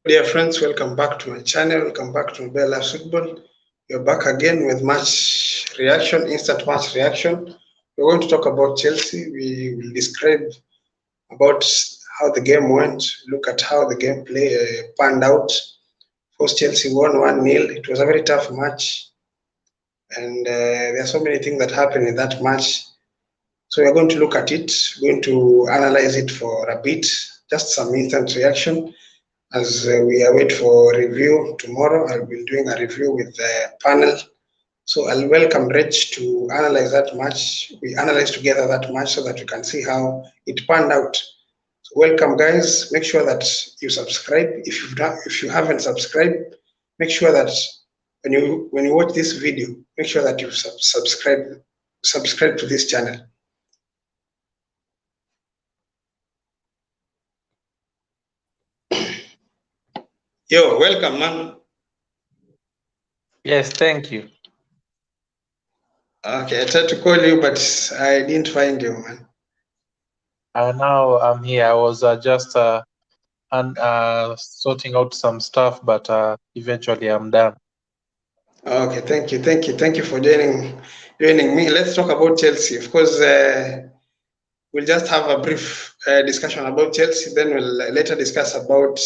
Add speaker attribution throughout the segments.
Speaker 1: Dear friends, welcome back to my channel. Welcome back to Bella Football. We're back again with match reaction, instant match reaction. We're going to talk about Chelsea. We will describe about how the game went, look at how the game panned out. First, Chelsea won 1-0. It was a very tough match, and there are so many things that happened in that match. So we're going to look at it, going to analyze it for a bit, just some instant reaction. As we await for review tomorrow, I'll be doing a review with the panel. So I'll welcome Reg to analyze that match. We analyze together that match so that we can see how it panned out. So welcome, guys. Make sure that you subscribe. If you haven't subscribed, make sure that when you watch this video, make sure that you subscribe to this channel. Yo, welcome, man.
Speaker 2: Yes, thank you.
Speaker 1: Okay, I tried to call you, but I didn't find you, man.
Speaker 2: Now I'm here. I was just sorting out some stuff, but eventually I'm done.
Speaker 1: Okay, thank you for joining me. Let's talk about Chelsea. Of course, we'll just have a brief discussion about Chelsea. Then we'll later discuss about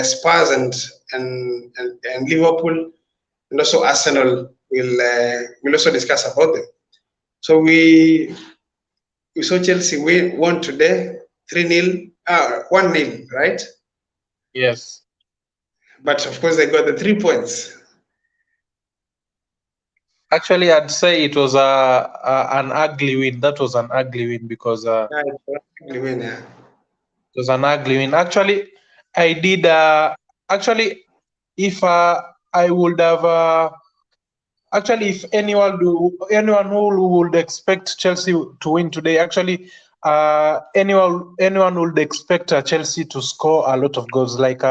Speaker 1: Spurs and Liverpool, and also Arsenal. We'll also discuss about them. So we saw Chelsea won today 3-0, 1-0, right?
Speaker 2: Yes.
Speaker 1: But of course, they got the 3 points.
Speaker 2: Actually, I'd say it was an ugly win. That was an ugly win because
Speaker 1: it was an ugly win, yeah.
Speaker 2: It was an ugly win. Actually, I did. Actually, if I would have. Actually, if anyone who would expect Chelsea to win today, actually, anyone would expect Chelsea to score a lot of goals. Like,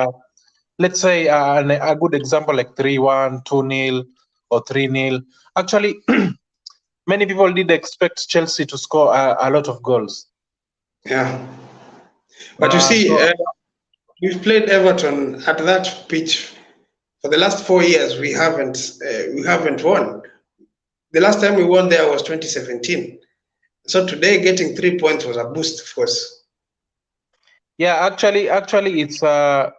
Speaker 2: let's say a good example, like 3-1, 2-0, or 3-0. Actually, many people did expect Chelsea to score a lot of goals.
Speaker 1: Yeah, but you see, we've played Everton at that pitch for the last 4 years. We haven't won. The last time we won there was 2017. So today, getting 3 points was a boost, of course.
Speaker 2: Yeah, actually, it's a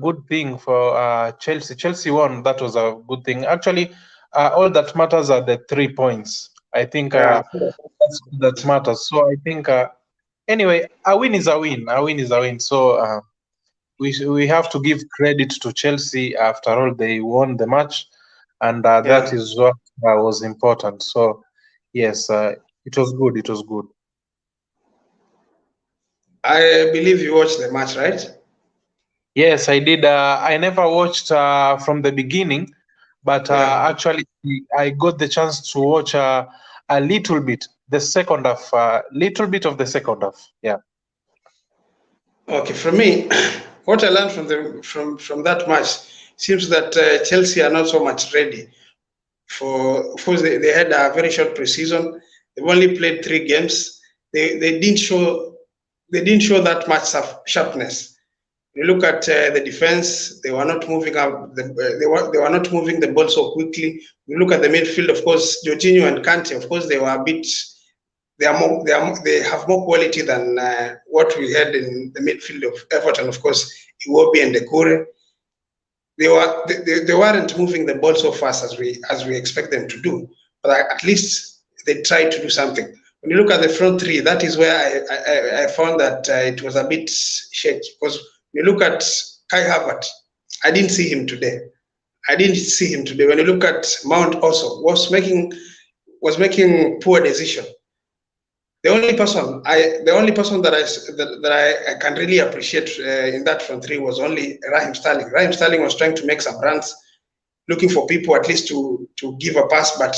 Speaker 2: good thing for Chelsea. Chelsea won. That was a good thing. Actually, all that matters are the 3 points. I think that matters. So I think anyway, a win is a win. A win is a win. So we have to give credit to Chelsea. After all, they won the match, and that is what was important. So yes, it was good. It was good.
Speaker 1: I believe you watched the match, right?
Speaker 2: Yes, I did. I never watched from the beginning, but actually I got the chance to watch a little bit the second half, little bit of the second half. Yeah.
Speaker 1: Okay, for me, what I learned from that match seems that Chelsea are not so much ready. Of course, they had a very short preseason. They've only played 3 games. They didn't show that much sharpness. You look at the defense; they were not moving up. They were not moving the ball so quickly. You look at the midfield. Of course, Jorginho and Kante. Of course, they were a bit. They have more quality than what we had in the midfield of Everton. Of course, Iwobi and Dekure. They weren't moving the ball so fast as we expect them to do. But at least they tried to do something. When you look at the front three, that is where I found that it was a bit shaky. Because when you look at Kai Havertz, I didn't see him today. When you look at Mount, also was making poor decision. The only person that I can really appreciate in that front three was only Raheem Sterling. Raheem Sterling was trying to make some runs, looking for people at least to give a pass, but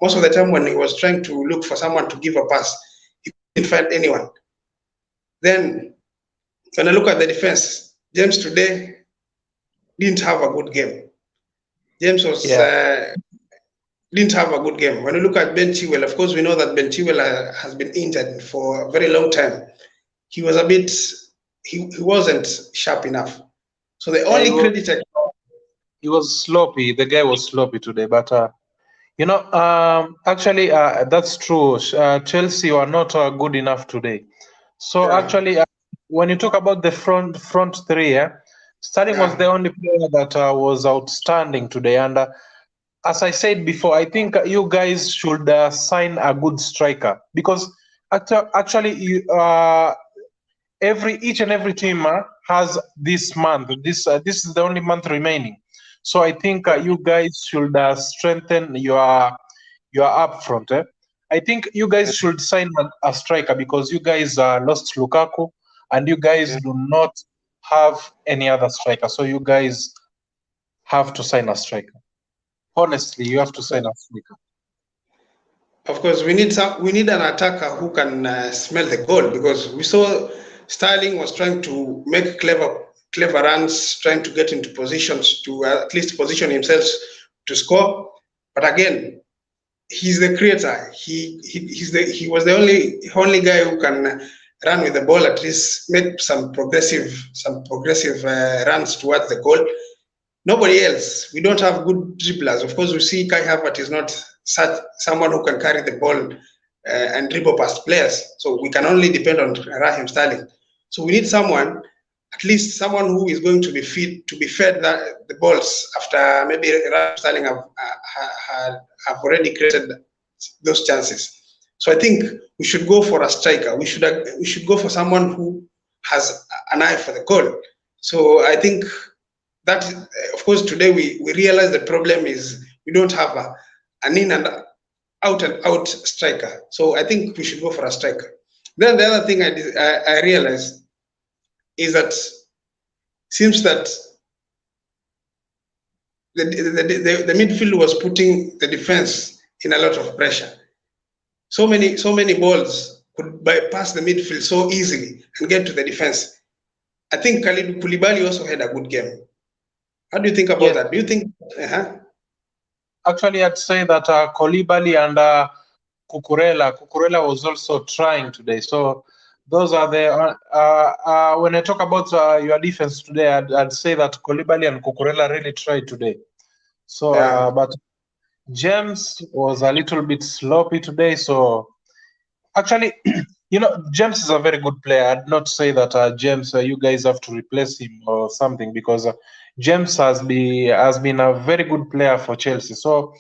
Speaker 1: most of the time when he was trying to look for someone to give a pass, he couldn't find anyone. Then when I look at the defense, James today didn't have a good game. James was didn't have a good game. When you look at Ben Chilwell, of course, we know that Ben Chilwell has been injured for a very long time. He was a bit he wasn't sharp enough. So the
Speaker 2: Yeah,
Speaker 1: only credit
Speaker 2: he was sloppy. The guy was sloppy today, but actually, that's true. Chelsea were not good enough today. So actually, when you talk about the front three, Sterling was the only player that was outstanding today. And as I said before, I think you guys should sign a good striker, because actually, each and every team has this month. This is the only month remaining. So I think you guys should strengthen your up front. I think you guys should sign a striker, because you guys lost Lukaku and you guys do not have any other striker. So you guys have to sign a striker. Honestly, you have to sign a striker.
Speaker 1: Of course, we need an attacker who can smell the goal, because we saw Sterling was trying to make clever runs, trying to get into positions to at least position himself to score. But again, he's the creator. He was the only guy who can run with the ball, at least make some progressive runs towards the goal. Nobody else. We don't have good dribblers. Of course, we see Kai Havertz is not such someone who can carry the ball and dribble past players. So we can only depend on Raheem Sterling. So we need someone, at least someone who is going to be fed the balls after maybe Raheem Sterling have already created those chances. So I think we should go for a striker. We should go for someone who has an eye for the goal. So I think that, of course, today we realize the problem is we don't have an in and out striker. So I think we should go for a striker. Then the other thing I realized is that seems that the midfield was putting the defense in a lot of pressure. So many balls could bypass the midfield so easily and get to the defense. I think Khalid Koulibaly also had a good game. How do you think about that? Do you think?
Speaker 2: Actually, I'd say that Koulibaly and Cucurella was also trying today. So those are the when I talk about your defense today, I'd say that Koulibaly and Cucurella really tried today. So, but James was a little bit sloppy today. So actually, James is a very good player. I'd not say that James, you guys have to replace him or something, because James has been a very good player for Chelsea. So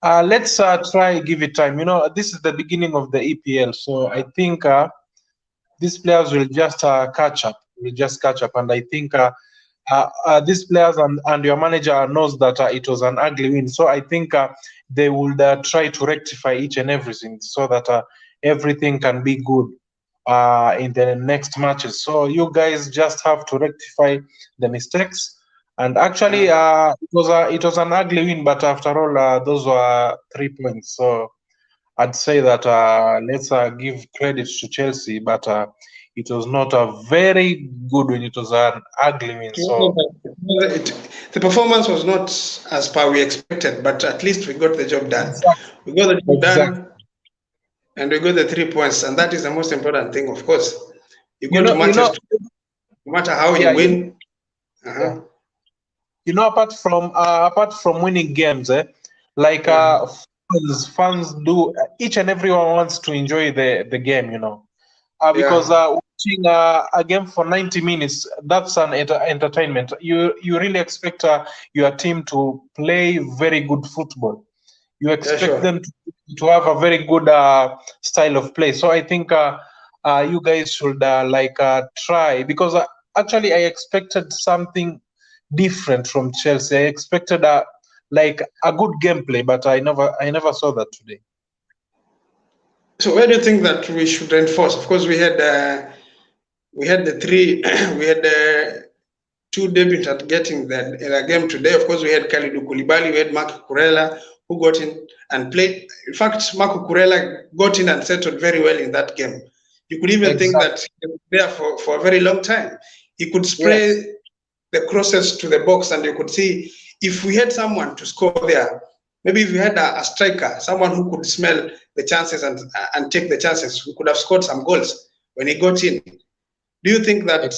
Speaker 2: let's try give it time. This is the beginning of the EPL, so I think these players will just catch up. And I think these players and your manager knows that it was an ugly win. So I think they will try to rectify each and everything, so that everything can be good in the next matches. So you guys just have to rectify the mistakes. And actually, it was an ugly win, but after all, those were 3 points. So I'd say that let's give credit to Chelsea, but it was not a very good win. It was an ugly win. So
Speaker 1: the performance was not as per we expected, but at least we got the job done. We got the job done, and we got the 3 points, and that is the most important thing. Of course, you go to matches, no matter how you win.
Speaker 2: Apart from winning games, fans do, each and everyone wants to enjoy the game, because watching a game for 90 minutes, that's an entertainment. You really expect your team to play very good football. You expect them to have a very good style of play. So I think you guys should try, because actually I expected something different from Chelsea. I expected a good gameplay, but I never saw that today.
Speaker 1: So where do you think that we should reinforce? Of course, we had the two debutants at getting the game today. Of course, we had Kalidou Koulibaly, we had Marc Cucurella, who got in and played. In fact, Marc Cucurella got in and settled very well in that game. You could even think that he was there for a very long time. He could spray the crosses to the box, and you could see if we had someone to score there, maybe if we had a striker, someone who could smell the chances and take the chances, we could have scored some goals when he got in. Do you think that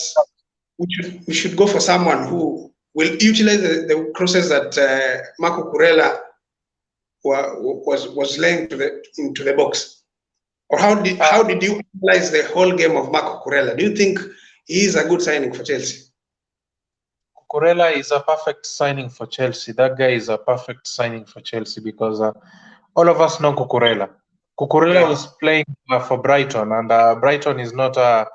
Speaker 1: we should go for someone who will utilize the crosses that Marco Kurela was laying into the box. Or how did you analyze the whole game of Marco Kurela? Do you think he is a good signing for Chelsea?
Speaker 2: Kurela is a perfect signing for Chelsea. That guy is a perfect signing for Chelsea because all of us know Cucurella. Cucurella was playing for Brighton, and Brighton is not a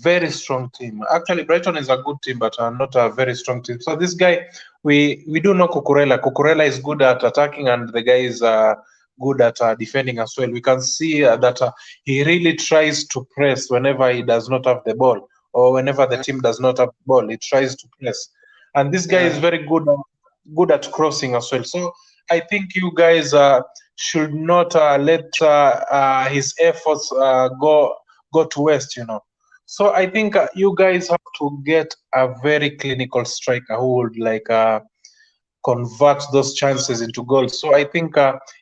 Speaker 2: very strong team. Actually, Brighton is a good team, but not a very strong team. So this guy, we do know Cucurella. Cucurella is good at attacking, and the guy is good at defending as well. We can see that he really tries to press whenever he does not have the ball, or whenever the team does not have the ball, he tries to press. And this guy is very good at crossing as well. So I think you guys should not let his efforts go to waste, you know. So I think you guys have to get a very clinical striker who would like convert those chances into goals. So I think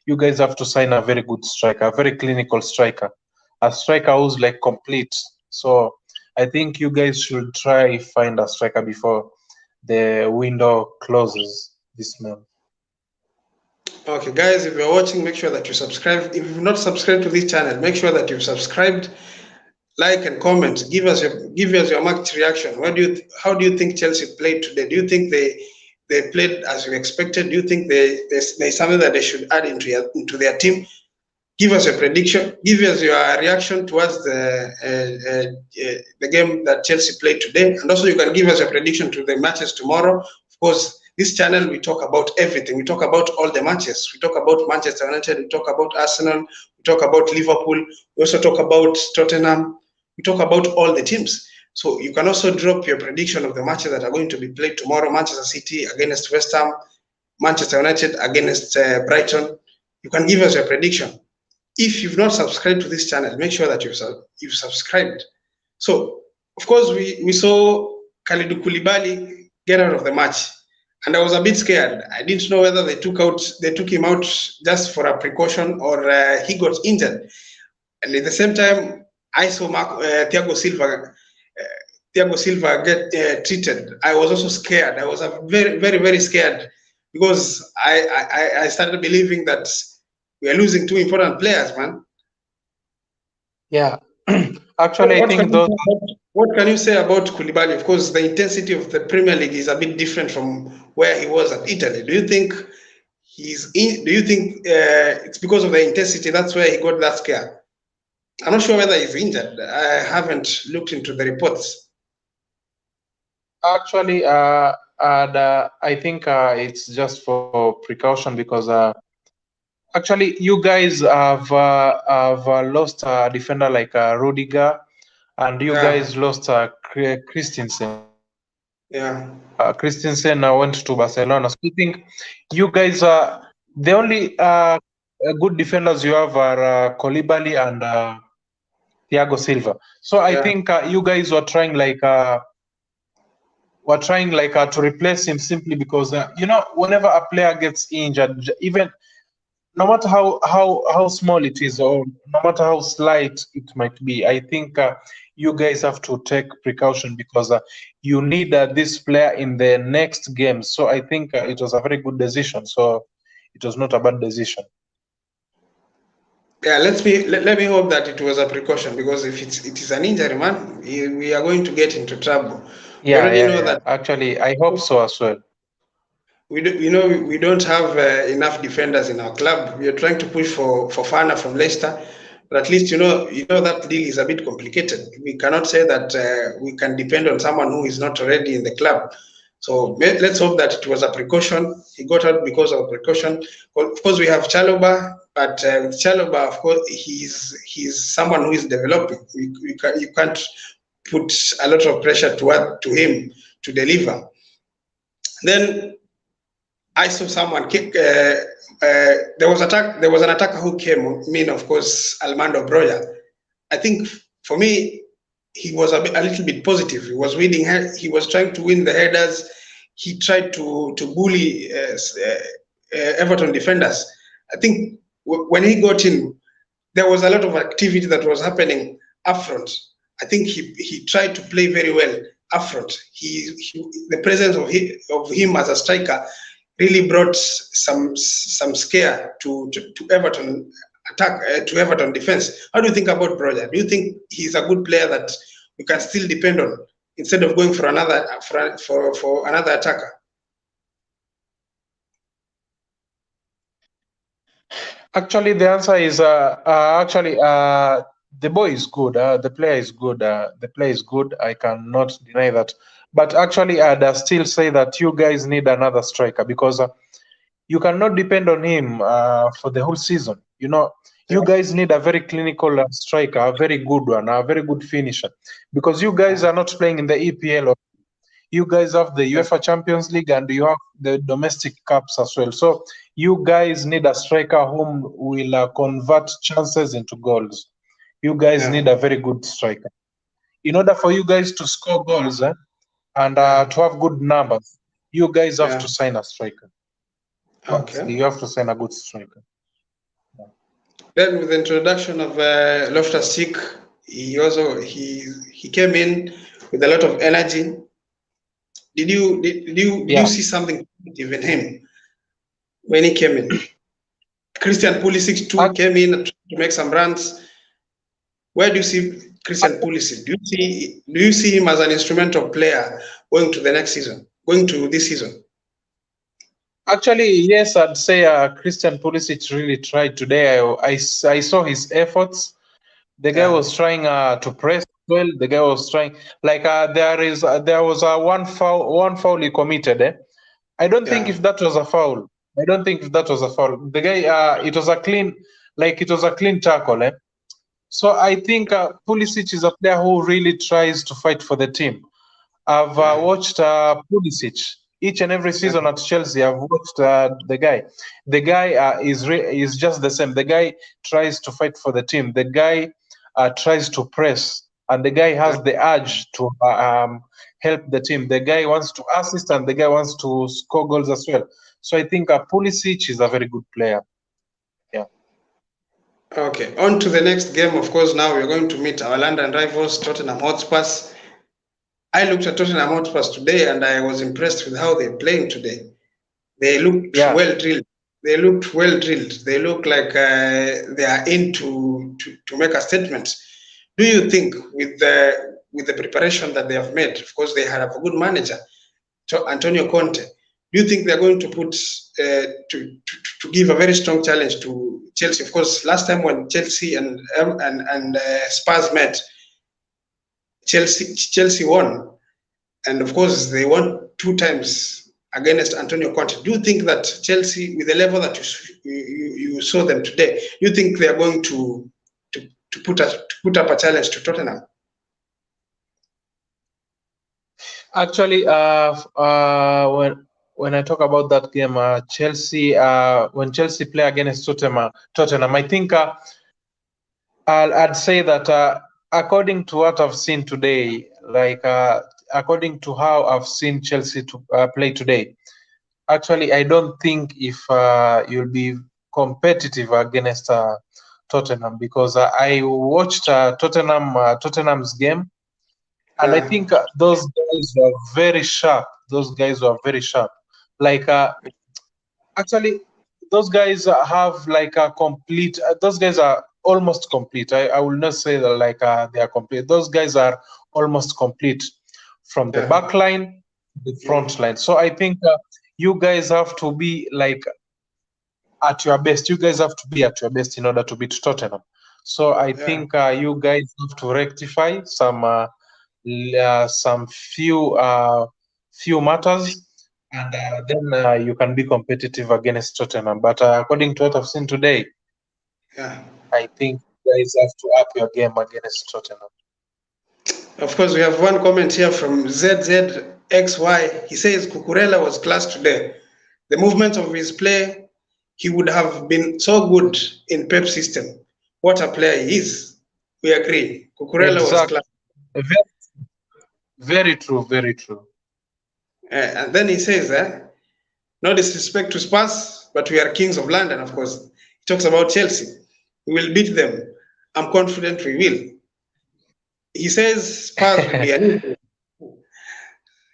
Speaker 2: you guys have to sign a very good striker, a very clinical striker, a striker who's like complete. So I think you guys should try find a striker before the window closes this month.
Speaker 1: Okay, guys, if you're watching, make sure that you subscribe. If you've not subscribed to this channel, make sure that you've subscribed, like and comment. Give us your match reaction. How do you think Chelsea played today? Do you think they played as you expected? Do you think there's something that they should add into their team? Give us your prediction. Give us your reaction towards the game that Chelsea played today, and also you can give us your prediction to the matches tomorrow. Of course, this channel we talk about everything. We talk about all the matches. We talk about Manchester United. We talk about Arsenal. We talk about Liverpool. We also talk about Tottenham. We talk about all the teams. So you can also drop your prediction of the matches that are going to be played tomorrow. Manchester City against West Ham, Manchester United against Brighton. You can give us your prediction. If you've not subscribed to this channel, make sure that you've subscribed. So, of course, we saw Kalidou Koulibaly get out of the match, and I was a bit scared. I didn't know whether they took him out just for a precaution or he got injured. And at the same time, I saw Thiago Silva get treated. I was also scared. I was very, very, very scared because I started believing that we are losing two important players, man.
Speaker 2: Yeah, actually, I think those.
Speaker 1: What can you say about Koulibaly? Of course, the intensity of the Premier League is a bit different from where he was at Italy. Do you think it's because of the intensity that's where he got that scare? I'm not sure whether he's injured. I haven't looked into the reports.
Speaker 2: Actually, I think it's just for precaution because actually you guys have lost a defender like Rudiger, and you guys lost Christensen.
Speaker 1: Yeah.
Speaker 2: Christensen went to Barcelona. So I think you guys are the only good defenders you have are Koulibaly and Thiago Silva. So I think you guys were trying to replace him simply because you know, whenever a player gets injured, even no matter how small it is or no matter how slight it might be, I think you guys have to take precaution because you need this player in the next game. So I think it was a very good decision. So it was not a bad decision.
Speaker 1: Yeah, let me hope that it was a precaution, because if it is an injury, man, we are going to get into trouble.
Speaker 2: Yeah, that. Actually, I hope so as well.
Speaker 1: We don't have enough defenders in our club. We are trying to push for Fana from Leicester, but at least you know that deal is a bit complicated. We cannot say that we can depend on someone who is not already in the club. So let's hope that it was a precaution. He got out because of a precaution. Well, of course, we have Chalobah, but with Chalobah, of course, he's someone who is developing. You can't put a lot of pressure to him to deliver. Then I saw someone kick. There was an attacker who came in, of course, Armando Broja. I think for me, he was a little bit positive. He was winning. He was trying to win the headers. He tried to bully Everton defenders. I think when he got in, there was a lot of activity that was happening up front. I think he tried to play very well up front. The presence of him as a striker really brought some scare to Everton attack, to Everton defense. How do you think about Broja? Do you think he's a good player that you can still depend on instead of going for another for another attacker?
Speaker 2: Actually, the answer is the boy is good. The player is good. The player is good. I cannot deny that. But actually, I'd still say that you guys need another striker because you cannot depend on him for the whole season. You know, you guys need a very clinical striker, a very good one, a very good finisher, because you guys are not playing in the EPL. Or you guys have the UEFA Champions League and you have the domestic cups as well. So you guys need a striker whom will convert chances into goals. You guys need a very good striker. In order for you guys to score goals and to have good numbers, you guys have to sign a striker.
Speaker 1: Okay.
Speaker 2: You have to sign a good striker.
Speaker 1: Then with the introduction of Loftus-Cheek, he came in with a lot of energy. Did you see something positive in him when he came in? Christian Pulisic too came in to make some runs. Where do you see Christian Pulisic? Do you see him as an instrumental player going to the next season, going to this season?
Speaker 2: Actually, yes, I'd say Christian Pulisic really tried today. I saw his efforts. The guy was trying to press well. The guy was trying, like there was one foul he committed. I don't think if that was a foul. I don't think if that was a foul. The guy, it was a clean tackle. So I think Pulisic is a player who really tries to fight for the team. I've watched Pulisic each and every season at Chelsea. I've watched the guy. The guy is just the same. The guy tries to fight for the team. The guy tries to press, and the guy has the urge to help the team. The guy wants to assist, and the guy wants to score goals as well. So I think Pulisic is a very good player. Yeah.
Speaker 1: Okay, on to the next game. Of course, now we're going to meet our London rivals, Tottenham Hotspurs. I looked at Tottenham Hotspurs today, and I was impressed with how they're playing today. They looked well drilled. They looked well drilled. They look like they are in to make a statement. Do you think with the preparation that they have made, of course they have a good manager, Antonio Conte, do you think they're going to put to give a very strong challenge to Chelsea? Of course, last time when Chelsea and Spurs met, Chelsea won, and of course they won 2 times against Antonio Conte. Do you think that Chelsea, with the level that you saw them today, do you think they are going to put up a challenge to Tottenham?
Speaker 2: Actually, when I talk about that game, Chelsea, when Chelsea play against Tottenham, I think I'd say that according to what I've seen today, according to how I've seen Chelsea to play today, actually, I don't think if you'll be competitive against Tottenham, because I watched Tottenham's game, and I think those guys were very sharp. Those guys were very sharp. Actually, those guys have a complete. Those guys are almost complete. I will not say that they are complete. Those guys are almost complete from the back line, the front line. So I think you guys have to be at your best. You guys have to be at your best in order to beat Tottenham. So I think you guys have to rectify some few matters, and then you can be competitive against Tottenham. But according to what I've seen today, I think you guys have to up your game against Tottenham.
Speaker 1: Of course, we have one comment here from ZZXY. He says Cucurella was class today. The movement of his play, he would have been so good in Pep's system. What a player he is. We agree. Cucurella was class.
Speaker 2: Very true, very true.
Speaker 1: And then he says, no disrespect to Spurs, but we are kings of London, of course. He talks about Chelsea. We will beat them. I'm confident we will. He says Spurs will be an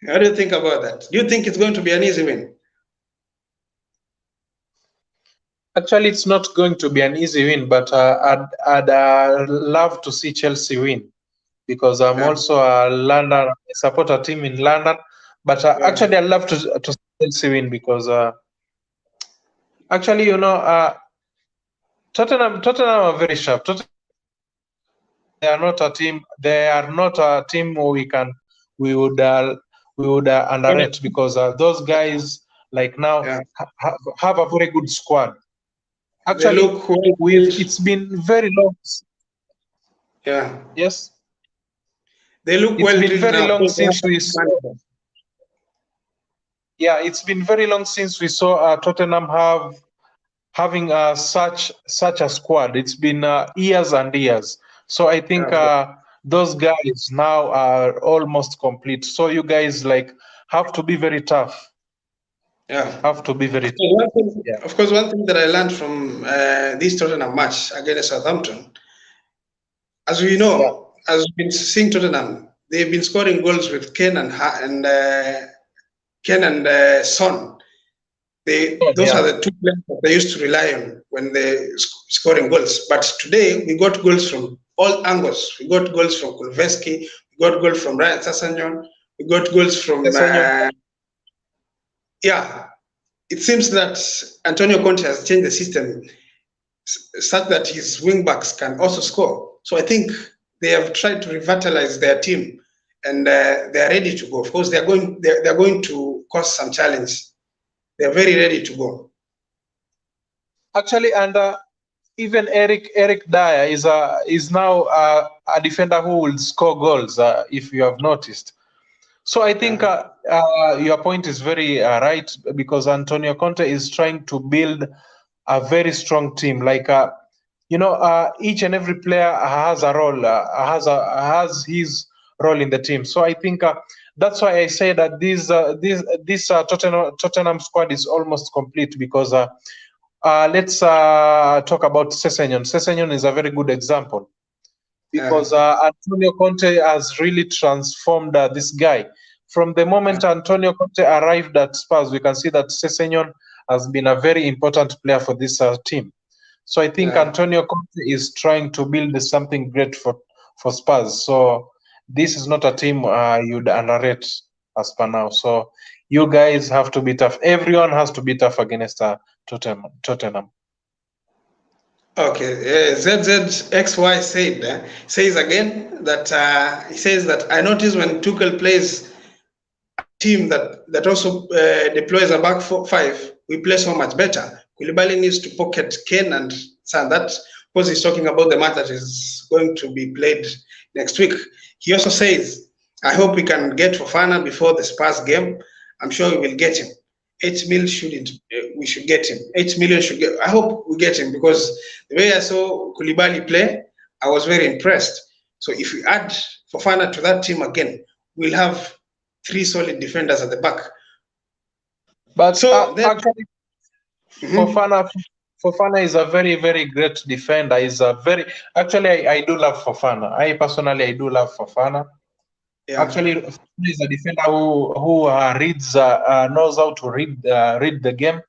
Speaker 1: How do you think about that? Do you think it's going to be an easy win?
Speaker 2: Actually, it's not going to be an easy win, but I'd love to see Chelsea win, because I'm also a London, I support a team in London. But actually, I'd love to see Chelsea win, because actually, Tottenham are very sharp. They are not a team. They are not a team we would underrate, because those guys now have a very good squad. Actually, it's been very long.
Speaker 1: Yeah.
Speaker 2: Yes.
Speaker 1: They look
Speaker 2: it's
Speaker 1: well.
Speaker 2: It's been very long since we saw. Yeah, it's been very long since we saw Tottenham having such a squad. It's been years and years. So I think those guys now are almost complete. So you guys have to be very tough.
Speaker 1: Yeah,
Speaker 2: have to be very
Speaker 1: tough. Of course, one thing that I learned from this Tottenham match against Southampton, as we know, as we've been seeing Tottenham, they've been scoring goals with Kane and Son. Those are the two players that they used to rely on when they scoring goals. But today we got goals from all angles. We got goals from Kulveski, we got goals from Ryan Sessegnon, we got goals from it seems that Antonio Conte has changed the system such that his wing backs can also score. So I think they have tried to revitalize their team, and they are ready to go. Of course, they're going to cause some challenge. They're very ready to go.
Speaker 2: Actually, and even Eric Dyer is now a defender who will score goals, if you have noticed. So I think your point is very right, because Antonio Conte is trying to build a very strong team. Each and every player has a role, has his role in the team. So I think that's why I say that this Tottenham squad is almost complete, because let's talk about Sessegnon. Sessegnon is a very good example, because Antonio Conte has really transformed this guy. From the moment Antonio Conte arrived at Spurs, we can see that Sessegnon has been a very important player for this team. So I think Antonio Conte is trying to build something great for Spurs. So this is not a team you'd underrate as per now. So you guys have to be tough. Everyone has to be tough against Tottenham.
Speaker 1: Okay, ZZXY says again that he says that I notice when Tuchel plays a team that also deploys a back 5, we play so much better. Koulibaly needs to pocket Kane and Son. That, of course, he's talking about the match that is going to be played next week. He also says, I hope we can get Fofana before the Spurs game. I'm sure we will get him. 8 million we should get him. 8 million should get. I hope we get him, because the way I saw Koulibaly play, I was very impressed. So if we add Fofana to that team again, we'll have 3 solid defenders at the back.
Speaker 2: But actually, Fofana is a very, very great defender. Actually, I do love Fofana. I personally do love Fofana. Yeah. Actually, Fofana is a defender who knows how to read the game.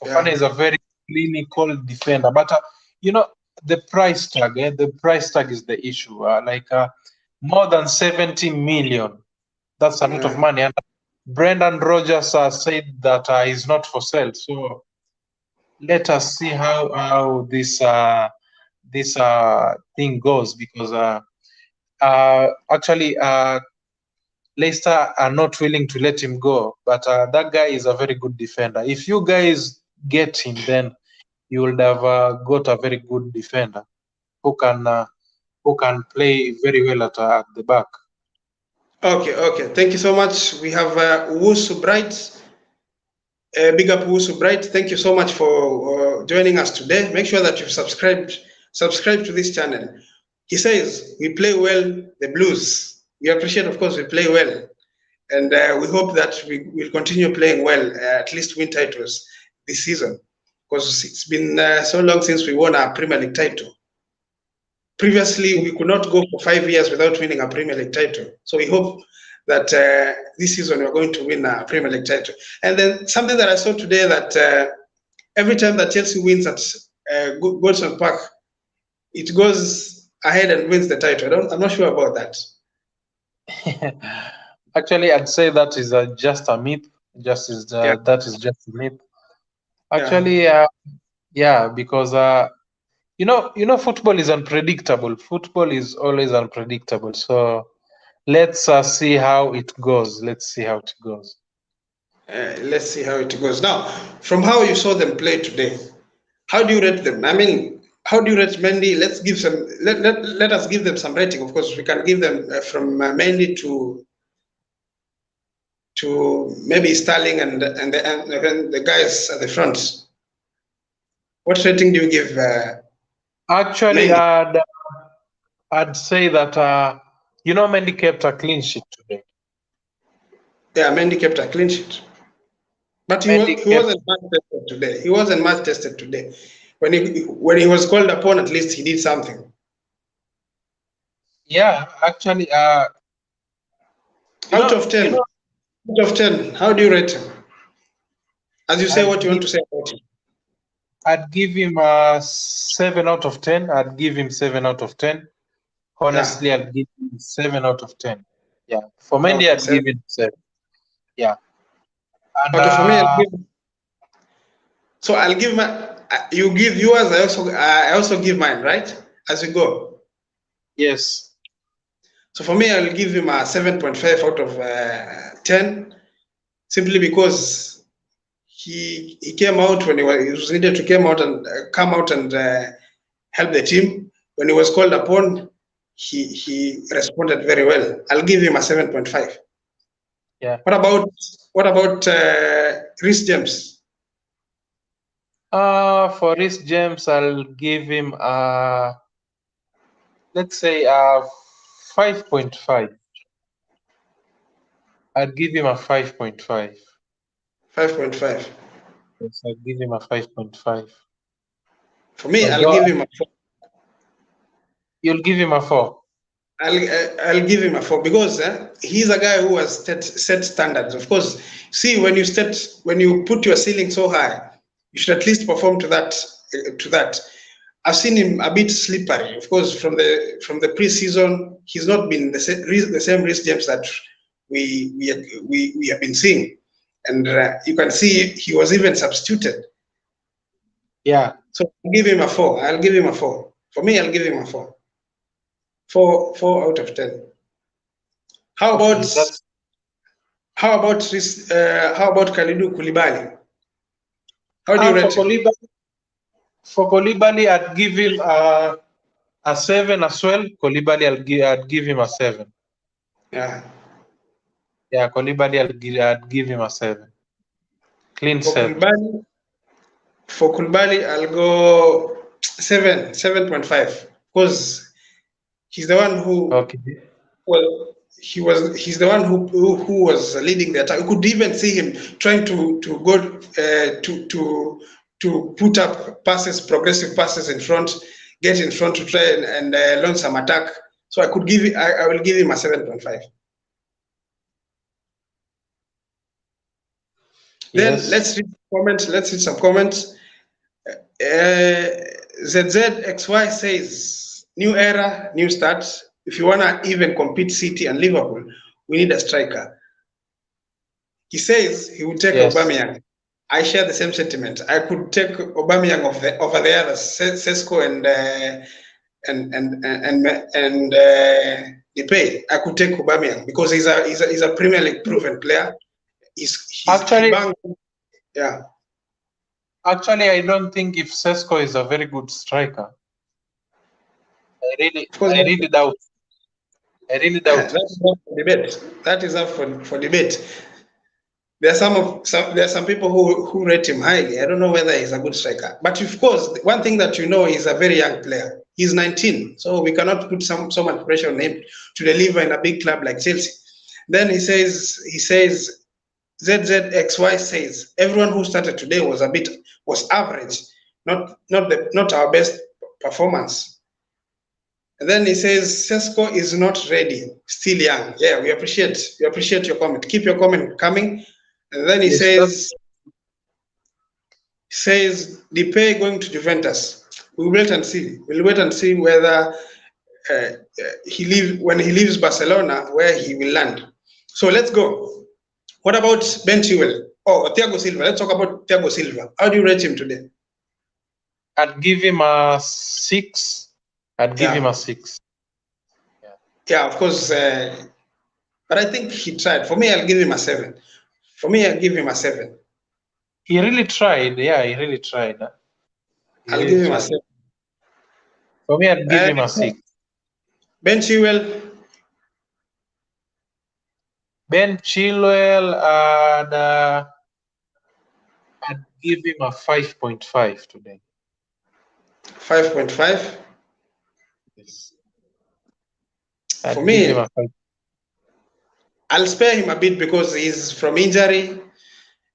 Speaker 2: Fofana is a very clinical defender. But the price tag. The price tag is the issue. More than 70 million. That's a lot of money. And Brendan Rodgers said that he's not for sale. So let us see how this thing goes, because actually Leicester are not willing to let him go, but that guy is a very good defender. If you guys get him, then you will have got a very good defender who can play very well at the back.
Speaker 1: Okay. Thank you so much. We have Wusu Bright. Big up Wusu Bright. Thank you so much for joining us today. Make sure that you've subscribed to this channel. He says, we play well, the Blues. We appreciate, of course, we play well. And we hope that we will continue playing well, at least win titles this season. Because it's been so long since we won our Premier League title. Previously, we could not go for 5 years without winning a Premier League title. So we hope that this season we're going to win a Premier League title. And then something that I saw today, that every time that Chelsea wins at Goodson Park, it goes ahead and wins the title. I'm not sure about that.
Speaker 2: Actually, I'd say that is just a myth. That is just a myth. Actually, because football is unpredictable. Football is always unpredictable. So let's see how it goes. Let's see how it goes.
Speaker 1: Now, from how you saw them play today, how do you rate them? I mean, how do you rate Mendy? Let's give some. Let us give them some rating. Of course, we can give them from Mendy to maybe Sterling and the guys at the front. What rating do you give?
Speaker 2: Actually,
Speaker 1: Mendy?
Speaker 2: I'd say that Mendy kept a clean sheet today.
Speaker 1: Yeah, Mendy kept a clean sheet, but he wasn't much tested today. He wasn't much tested today. When he was called upon, at least he did something.
Speaker 2: Yeah, actually,
Speaker 1: out of 10, how do you rate him? As you say, what you want to say about him?
Speaker 2: I'd give him a 7 out of 10. I'd give him 7 out of 10. Honestly, I'd give him 7 out of 10. Yeah, for Mendy, I'd give him 7. Yeah. And,
Speaker 1: okay, for me, I'll give my. You give yours. I also give mine, right? As we go.
Speaker 2: Yes.
Speaker 1: So for me, I'll give him a 7.5 out of 10, simply because he came out when he was needed to come out and help the team. When he was called upon, he responded very well. I'll give him a 7.5.
Speaker 2: Yeah.
Speaker 1: What about Reece James?
Speaker 2: For Reece James, I'll give him let's say 5.5. I'd give him a 5.5.
Speaker 1: 5.5.
Speaker 2: Yes, I'll give him a 5.5.
Speaker 1: For me, I'll give him a 4.
Speaker 2: You'll give him a 4?
Speaker 1: I'll give him a 4 because he's a guy who has set standards. Of course, see, when you put your ceiling so high, you should at least perform to that. I've seen him a bit slippery. Of course, from the preseason, he's not been the same Reece James that we have been seeing, and you can see he was even substituted.
Speaker 2: Yeah.
Speaker 1: So I'll give him a 4. I'll give him a 4. For me, I'll give him a 4. 4 out of 10. How about Kalidou Koulibaly? How do you rate him?
Speaker 2: For Koulibaly, I'd give him a 7 as well. Koulibaly, I'd give him a 7.
Speaker 1: Yeah.
Speaker 2: Yeah, Koulibaly, I'd give him a 7. Clean 7.
Speaker 1: For Koulibaly, I'll go 7.5, because he's the one who.
Speaker 2: Okay.
Speaker 1: Well, he's the one who was leading the attack. You could even see him trying to go to put up passes, progressive passes in front, get in front to try and launch some attack. So I will give him a 7.5. Then let's read some comments. ZZXY says, new era, new start. If you want to even compete City and Liverpool, we need a striker. He says he would take Aubameyang. I share the same sentiment. I could take Aubameyang over the others, Sesko and Depay. I could take Aubameyang because he's a Premier League proven player.
Speaker 2: Actually, I don't think if Sesko is a very good striker. I really doubt.
Speaker 1: That's up for debate. That is up for debate. There are some people who rate him highly. I don't know whether he's a good striker. But of course, one thing that he's a very young player. He's 19, so we cannot put so much pressure on him to deliver in a big club like Chelsea. Then he says ZZXY says everyone who started today was average, not our best performance. And then he says Sesko is not ready, still young. Yeah, we appreciate your comment. Keep your comment coming. And then he says Depay going to Juventus. We'll wait and see. We'll wait and see whether when he leaves Barcelona, where he will land. So let's go. What about Ben Chilwell? Oh, Thiago Silva. Let's talk about Thiago Silva. How do you rate him today?
Speaker 2: I'd give him a 6. I'd give him a 6.
Speaker 1: Yeah, of course. But I think he tried. For me, I'll give him a 7. For me, I'll give him a 7.
Speaker 2: He really tried. Yeah, he really tried.
Speaker 1: I'll give him a 7.
Speaker 2: For me, I'd give him a 6.
Speaker 1: Ben Chilwell.
Speaker 2: Ben Chilwell, I'd give him a 5.5 today.
Speaker 1: 5.5?
Speaker 2: Yes.
Speaker 1: For me, I'll spare him a bit because he's from injury.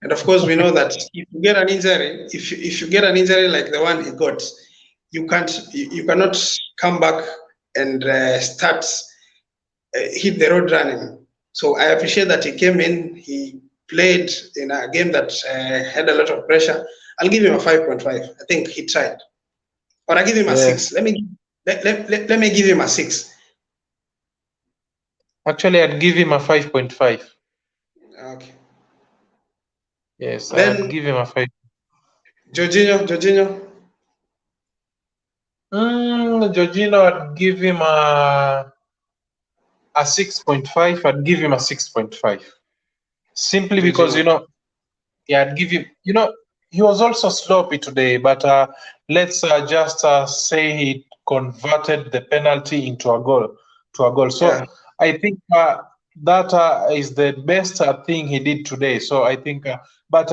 Speaker 1: And of course, we know that if you get an injury, if you get an injury like the one he got, you cannot come back and hit the road running. So I appreciate that he came in, he played in a game that had a lot of pressure. I'll give him a 5.5. I think he tried. Or I give him a 6. Let me give him a 6.
Speaker 2: Actually, I'd give him a 5.5.
Speaker 1: Okay.
Speaker 2: Yes,
Speaker 1: Then,
Speaker 2: I'd give him a 5.
Speaker 1: Jorginho.
Speaker 2: Jorginho, I'd give him a 6.5. I'd give him a 6.5. Simply
Speaker 1: Jorginho.
Speaker 2: because, I'd give him, he was also sloppy today, but let's just say he converted the penalty into a goal. So I think that is the best thing he did today. So I think, but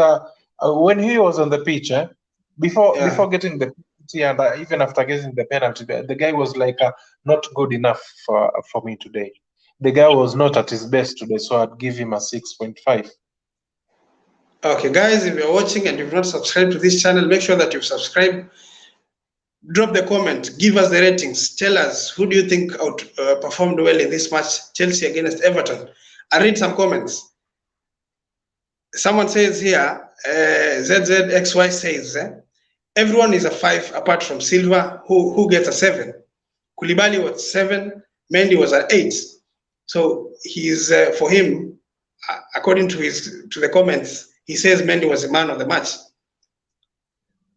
Speaker 2: when he was on the pitch, before getting the penalty and even after getting the penalty, the guy was like not good enough for me today. The guy was not at his best today, so I'd give him a 6.5.
Speaker 1: Okay, guys, if you're watching and you've not subscribed to this channel, make sure that you've subscribed. Drop the comment, give us the ratings, tell us who do you think performed well in this match, Chelsea against Everton. I'll read some comments. Someone says here, ZZXY says, everyone is a 5 apart from Silva, who gets a 7. Koulibaly was 7, Mendy was an 8. So he's for him, according to the comments, he says Mendy was the man of the match.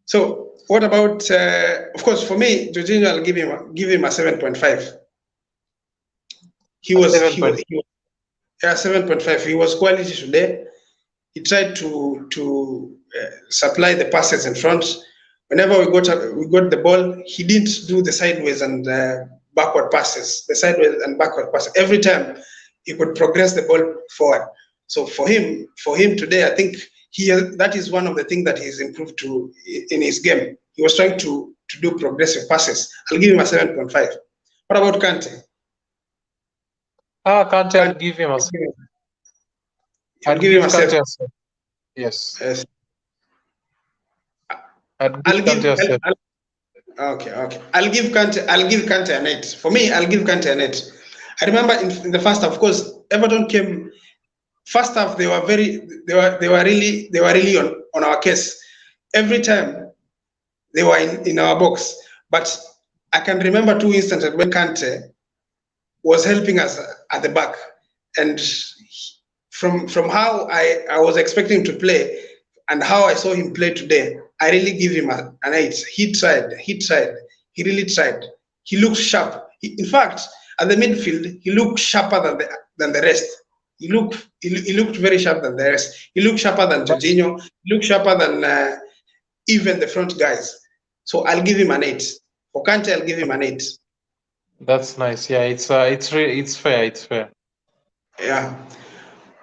Speaker 1: So what about, of course, for me, Jorginho, I'll give him a 7.5. He was 7.5. He was quality today. He tried to supply the passes in front. Whenever we got the ball, he didn't do the sideways and backward passes. Every time he could progress the ball forward. So for him today, I think that is one of the things that he's improved in his game. He was trying to do progressive passes. I'll give him a 7.5. What about Kante?
Speaker 2: Kante, I'll give him a 7.
Speaker 1: I'll give him a 7.
Speaker 2: Yes.
Speaker 1: I'll give Kante an 8. For me, I'll give Kante an 8. I remember in the first half, of course, Everton came. First half, they were really on our case. Every time they were in our box. But I can remember 2 instances when Kante was helping us at the back, and from how I was expecting him to play and how I saw him play today, I really give him an 8. He tried. He really tried. He looked sharp. In fact, at the midfield, he looked sharper than the rest. He looked very sharp than the rest. He looked sharper than Jorginho. He looked sharper than even the front guys. So I'll give him an 8. For Kante, I'll give him an 8.
Speaker 2: That's nice. Yeah, it's fair. It's fair.
Speaker 1: Yeah.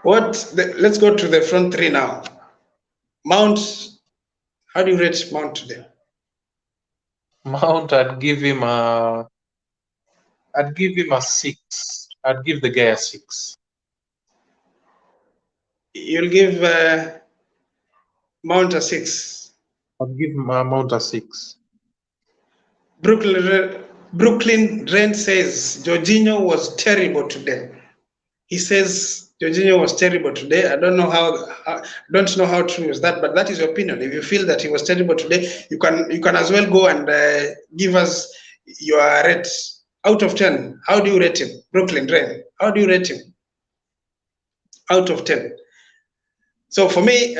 Speaker 1: Let's go to the front 3 now. Mount. How do you rate Mount today?
Speaker 2: Mount, I'd give him a 6. I'd give the guy a 6.
Speaker 1: You'll give Mount a 6.
Speaker 2: I'll give Mount a 6.
Speaker 1: Brooklyn Brooklyn Rent says Jorginho was terrible today. He says Jorginho was terrible today. I don't know how true is that, but that is your opinion. If you feel that he was terrible today, you can as well go and give us your rate out of 10. How do you rate him, Brooklyn Rent? How do you rate him out of 10? So for me,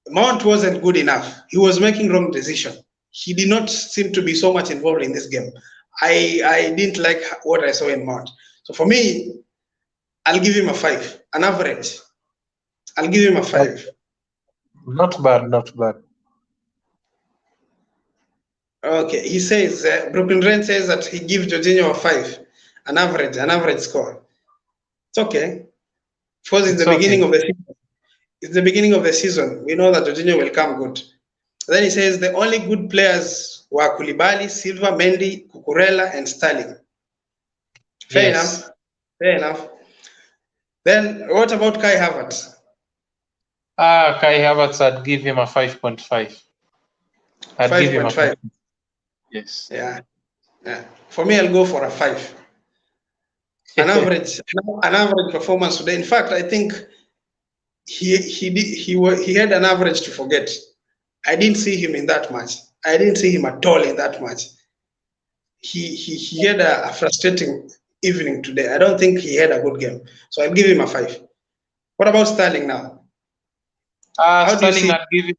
Speaker 1: Mount wasn't good enough. He was making wrong decision. He did not seem to be so much involved in this game. I didn't like what I saw in Mount. So for me, I'll give him a 5, an average. I'll give him a 5.
Speaker 2: Not bad, not bad.
Speaker 1: Okay, he says, Brooklyn Rent says that he gives Jorginho a 5, an average score. It's okay. Because it's the beginning of the season. It's the beginning of the season. We know that Jorginho will come good. Then he says the only good players were Koulibaly, Silva, Mendy, Cucurella, and Sterling. Fair enough. Fair enough. Then what about Kai Havertz?
Speaker 2: Kai Havertz, I'd give him a 5.5. I'd give him a 5. Yes.
Speaker 1: Yeah. For me, I'll go for a 5. An average performance today. In fact, I think he had an average to forget. I didn't see him in that match. I didn't see him at all in that match. He had a frustrating evening today. I don't think he had a good game. So I'll give him a 5. What about Sterling now?
Speaker 2: Sterling, I'd give him.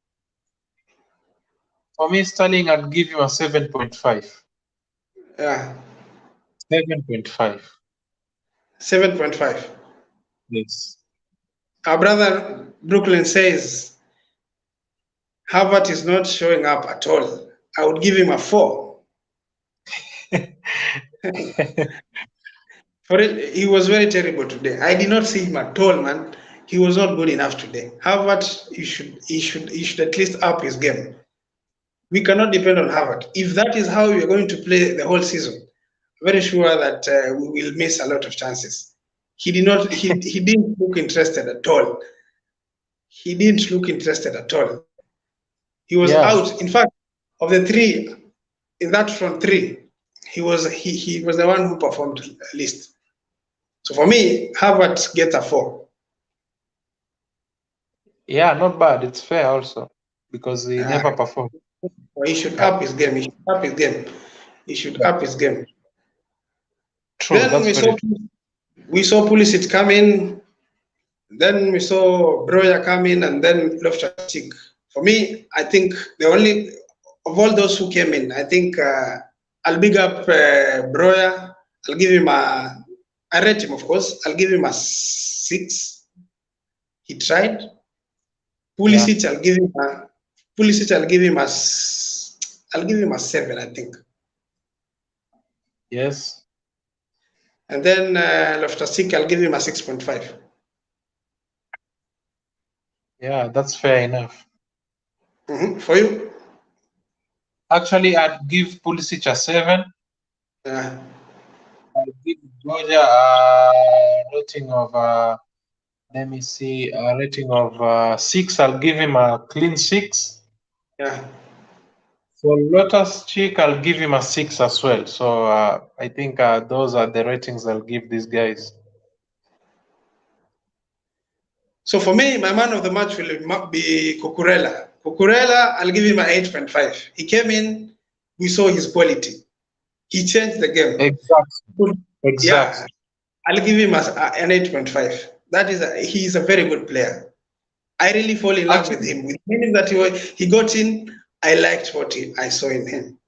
Speaker 2: For me, Sterling, I'd give him a 7.5.
Speaker 1: Yeah.
Speaker 2: 7.5.
Speaker 1: 7.5.
Speaker 2: Yes.
Speaker 1: Our brother Brooklyn says Havertz is not showing up at all. I would give him a 4. For it, he was very terrible today. I did not see him at all, man. He was not good enough today. Havertz, he should at least up his game. We cannot depend on Havertz. If that is how we are going to play the whole season, I'm very sure that we will miss a lot of chances. He did not. He didn't look interested at all. He didn't look interested at all. He was out. In fact, of the 3 in that front 3, he was the one who performed least. So for me, Havertz gets a 4.
Speaker 2: Yeah, not bad. It's fair also because he never performed.
Speaker 1: He should up his game. He should up his game. He should up his game.
Speaker 2: True.
Speaker 1: Then we saw Pulisic come in. Then we saw Broja come in, and then Loftus-Cheek. For me, I think the only of all those who came in, I think I'll big up Broja. I'll give him I rate him, of course. I'll give him a 6. He tried. Pulisic, I'll give him a 7, I think.
Speaker 2: Yes.
Speaker 1: And then Loftus-Cheek, I'll give him a 6.5.
Speaker 2: Yeah, that's fair enough.
Speaker 1: For you?
Speaker 2: Actually, I'd give Pulisic a 7.
Speaker 1: Yeah.
Speaker 2: I'd give Georgia a rating of let me see, a rating of 6. I'll give him a clean 6.
Speaker 1: Yeah.
Speaker 2: For Loftus-Cheek, I'll give him a 6 as well. So I think those are the ratings I'll give these guys.
Speaker 1: So for me, my man of the match will be Cucurella. Cucurella, I'll give him an 8.5. He came in, we saw his quality. He changed the game.
Speaker 2: Exactly.
Speaker 1: Yeah, I'll give him an 8.5. He's a very good player. I really fall in love with him. With him that he got in, I liked what I saw in him.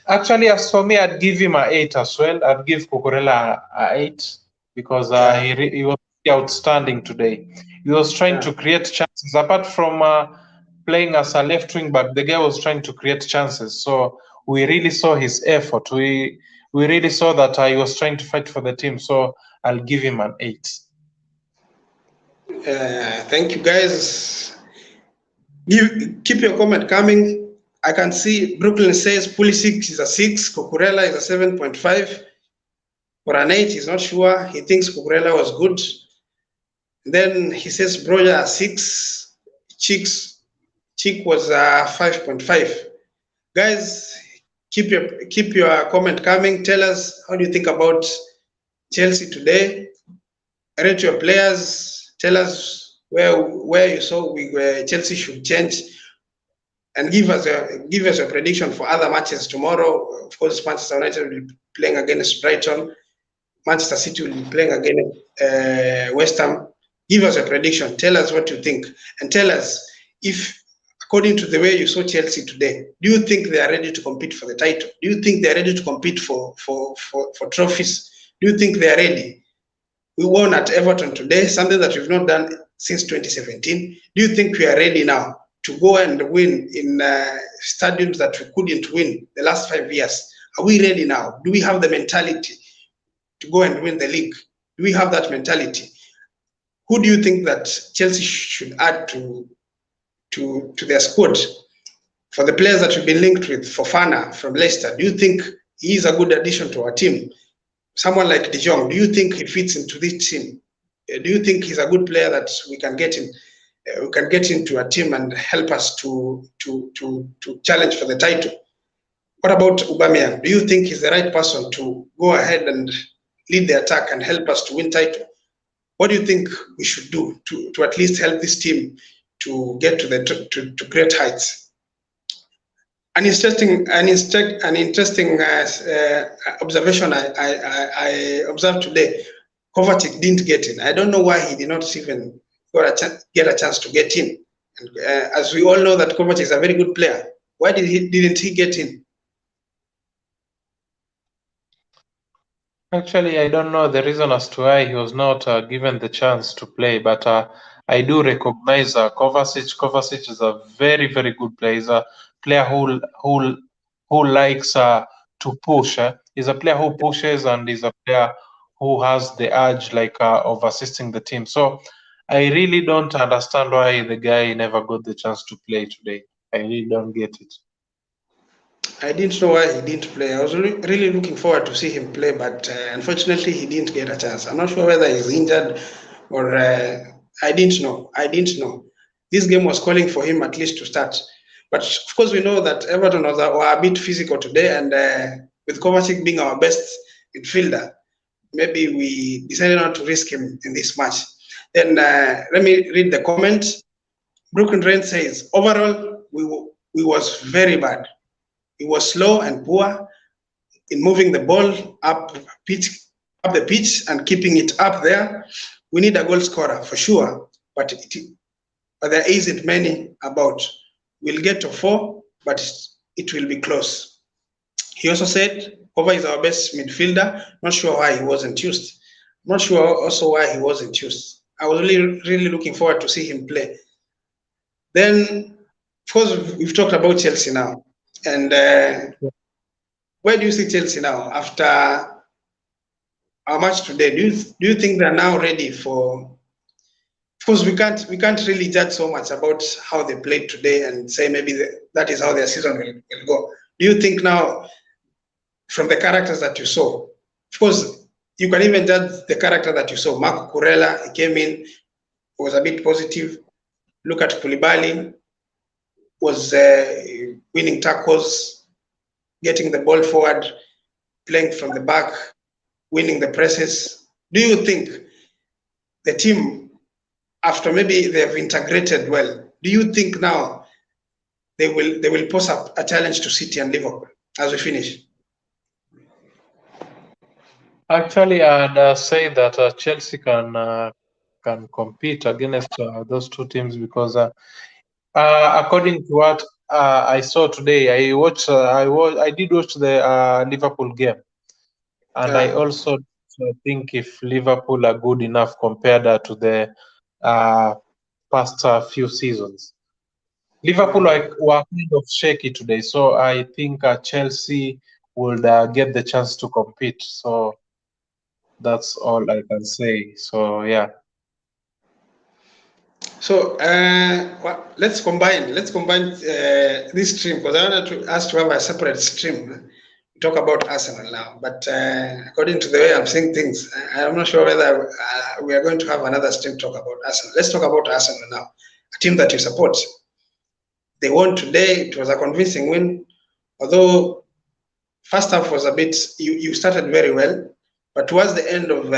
Speaker 2: Actually, as for me, I'd give him an 8 as well. I'd give Cucurella an 8 because he was outstanding today. He was trying to create chances. Apart from playing as a left wing back, the guy was trying to create chances. So we really saw his effort. We really saw that he was trying to fight for the team. So I'll give him an 8.
Speaker 1: Thank you, guys. Keep your comment coming. I can see Brooklyn says Pulisic is a 6, Cucurella is a 7.5. For an 8, he's not sure. He thinks Cucurella was good. Then he says Broja a 6, Cheek was 5.5. Guys, keep your comment coming. Tell us, how do you think about Chelsea today? Rate your players. Tell us where you saw Chelsea should change, and give us a prediction for other matches tomorrow. Of course, Manchester United will be playing against Brighton. Manchester City will be playing against West Ham. Give us a prediction. Tell us what you think, and tell us if, according to the way you saw Chelsea today, do you think they are ready to compete for the title? Do you think they are ready to compete for trophies? Do you think they are ready? We won at Everton today, something that we've not done since 2017. Do you think we are ready now to go and win in stadiums that we couldn't win the last 5 years? Are we ready now? Do we have the mentality to go and win the league? Do we have that mentality? Who do you think that Chelsea should add to their squad? For the players that we've been linked with, Fofana from Leicester, do you think he is a good addition to our team? Someone like De Jong, do you think he fits into this team? Do you think he's a good player that we can get in? We can get into a team and help us to challenge for the title. What about Aubameyang? Do you think he's the right person to go ahead and lead the attack and help us to win title? What do you think we should do to at least help this team to get to great heights? An interesting observation I observed today. Kovacic didn't get in. I don't know why he did not even get a chance to get in. And, as we all know that Kovacic is a very good player. Why didn't he get in?
Speaker 2: Actually, I don't know the reason as to why he was not given the chance to play, but I do recognize Kovacic. Kovacic is a very, very good player. He's a player who likes to push. He's a player who pushes, and he's a player who has the urge of assisting the team. So I really don't understand why the guy never got the chance to play today. I really don't get it.
Speaker 1: I didn't know why he didn't play. I was really looking forward to see him play, but unfortunately he didn't get a chance. I'm not sure whether he's injured or I didn't know. This game was calling for him at least to start. But of course we know that Everton were a bit physical today, and with Kovacic being our best midfielder, maybe we decided not to risk him in this match. Then let me read the comment. Brooklyn Rain says, overall, we was very bad. He was slow and poor in moving the ball up the pitch and keeping it up there. We need a goal scorer for sure, but there isn't many about. We'll get to 4, but it will be close. He also said, Kova is our best midfielder. Not sure why he wasn't used. Not sure also why he wasn't used. I was really looking forward to see him play. Then, of course, we've talked about Chelsea now. And where do you see Chelsea now after our match today? Do you think they're now ready for? Of course, we can't really judge so much about how they played today and say maybe that is how their season will go. Do you think now, from the characters that you saw, of course, you can even judge the character that you saw. Marco Kurela, he came in, was a bit positive. Look at Koulibaly, was winning tackles, getting the ball forward, playing from the back, winning the presses. Do you think the team, after maybe they have integrated well, do you think now they will pose up a challenge to City and Liverpool as we finish?
Speaker 2: Actually, I'd say that Chelsea can compete against those two teams because according to what I saw today, I did watch the Liverpool game, and I also think if Liverpool are good enough compared to the past few seasons. Liverpool were kind of shaky today, so I think Chelsea would get the chance to compete. So that's all I can say. So yeah.
Speaker 1: So let's combine this stream, because I wanted to ask to have a separate stream. We talk about Arsenal now, but according to the way I'm seeing things, I'm not sure whether we are going to have another stream talk about Arsenal. Let's talk about Arsenal now, a team that you support. They won today. It was a convincing win, although first half was a bit, you started very well, but towards the end of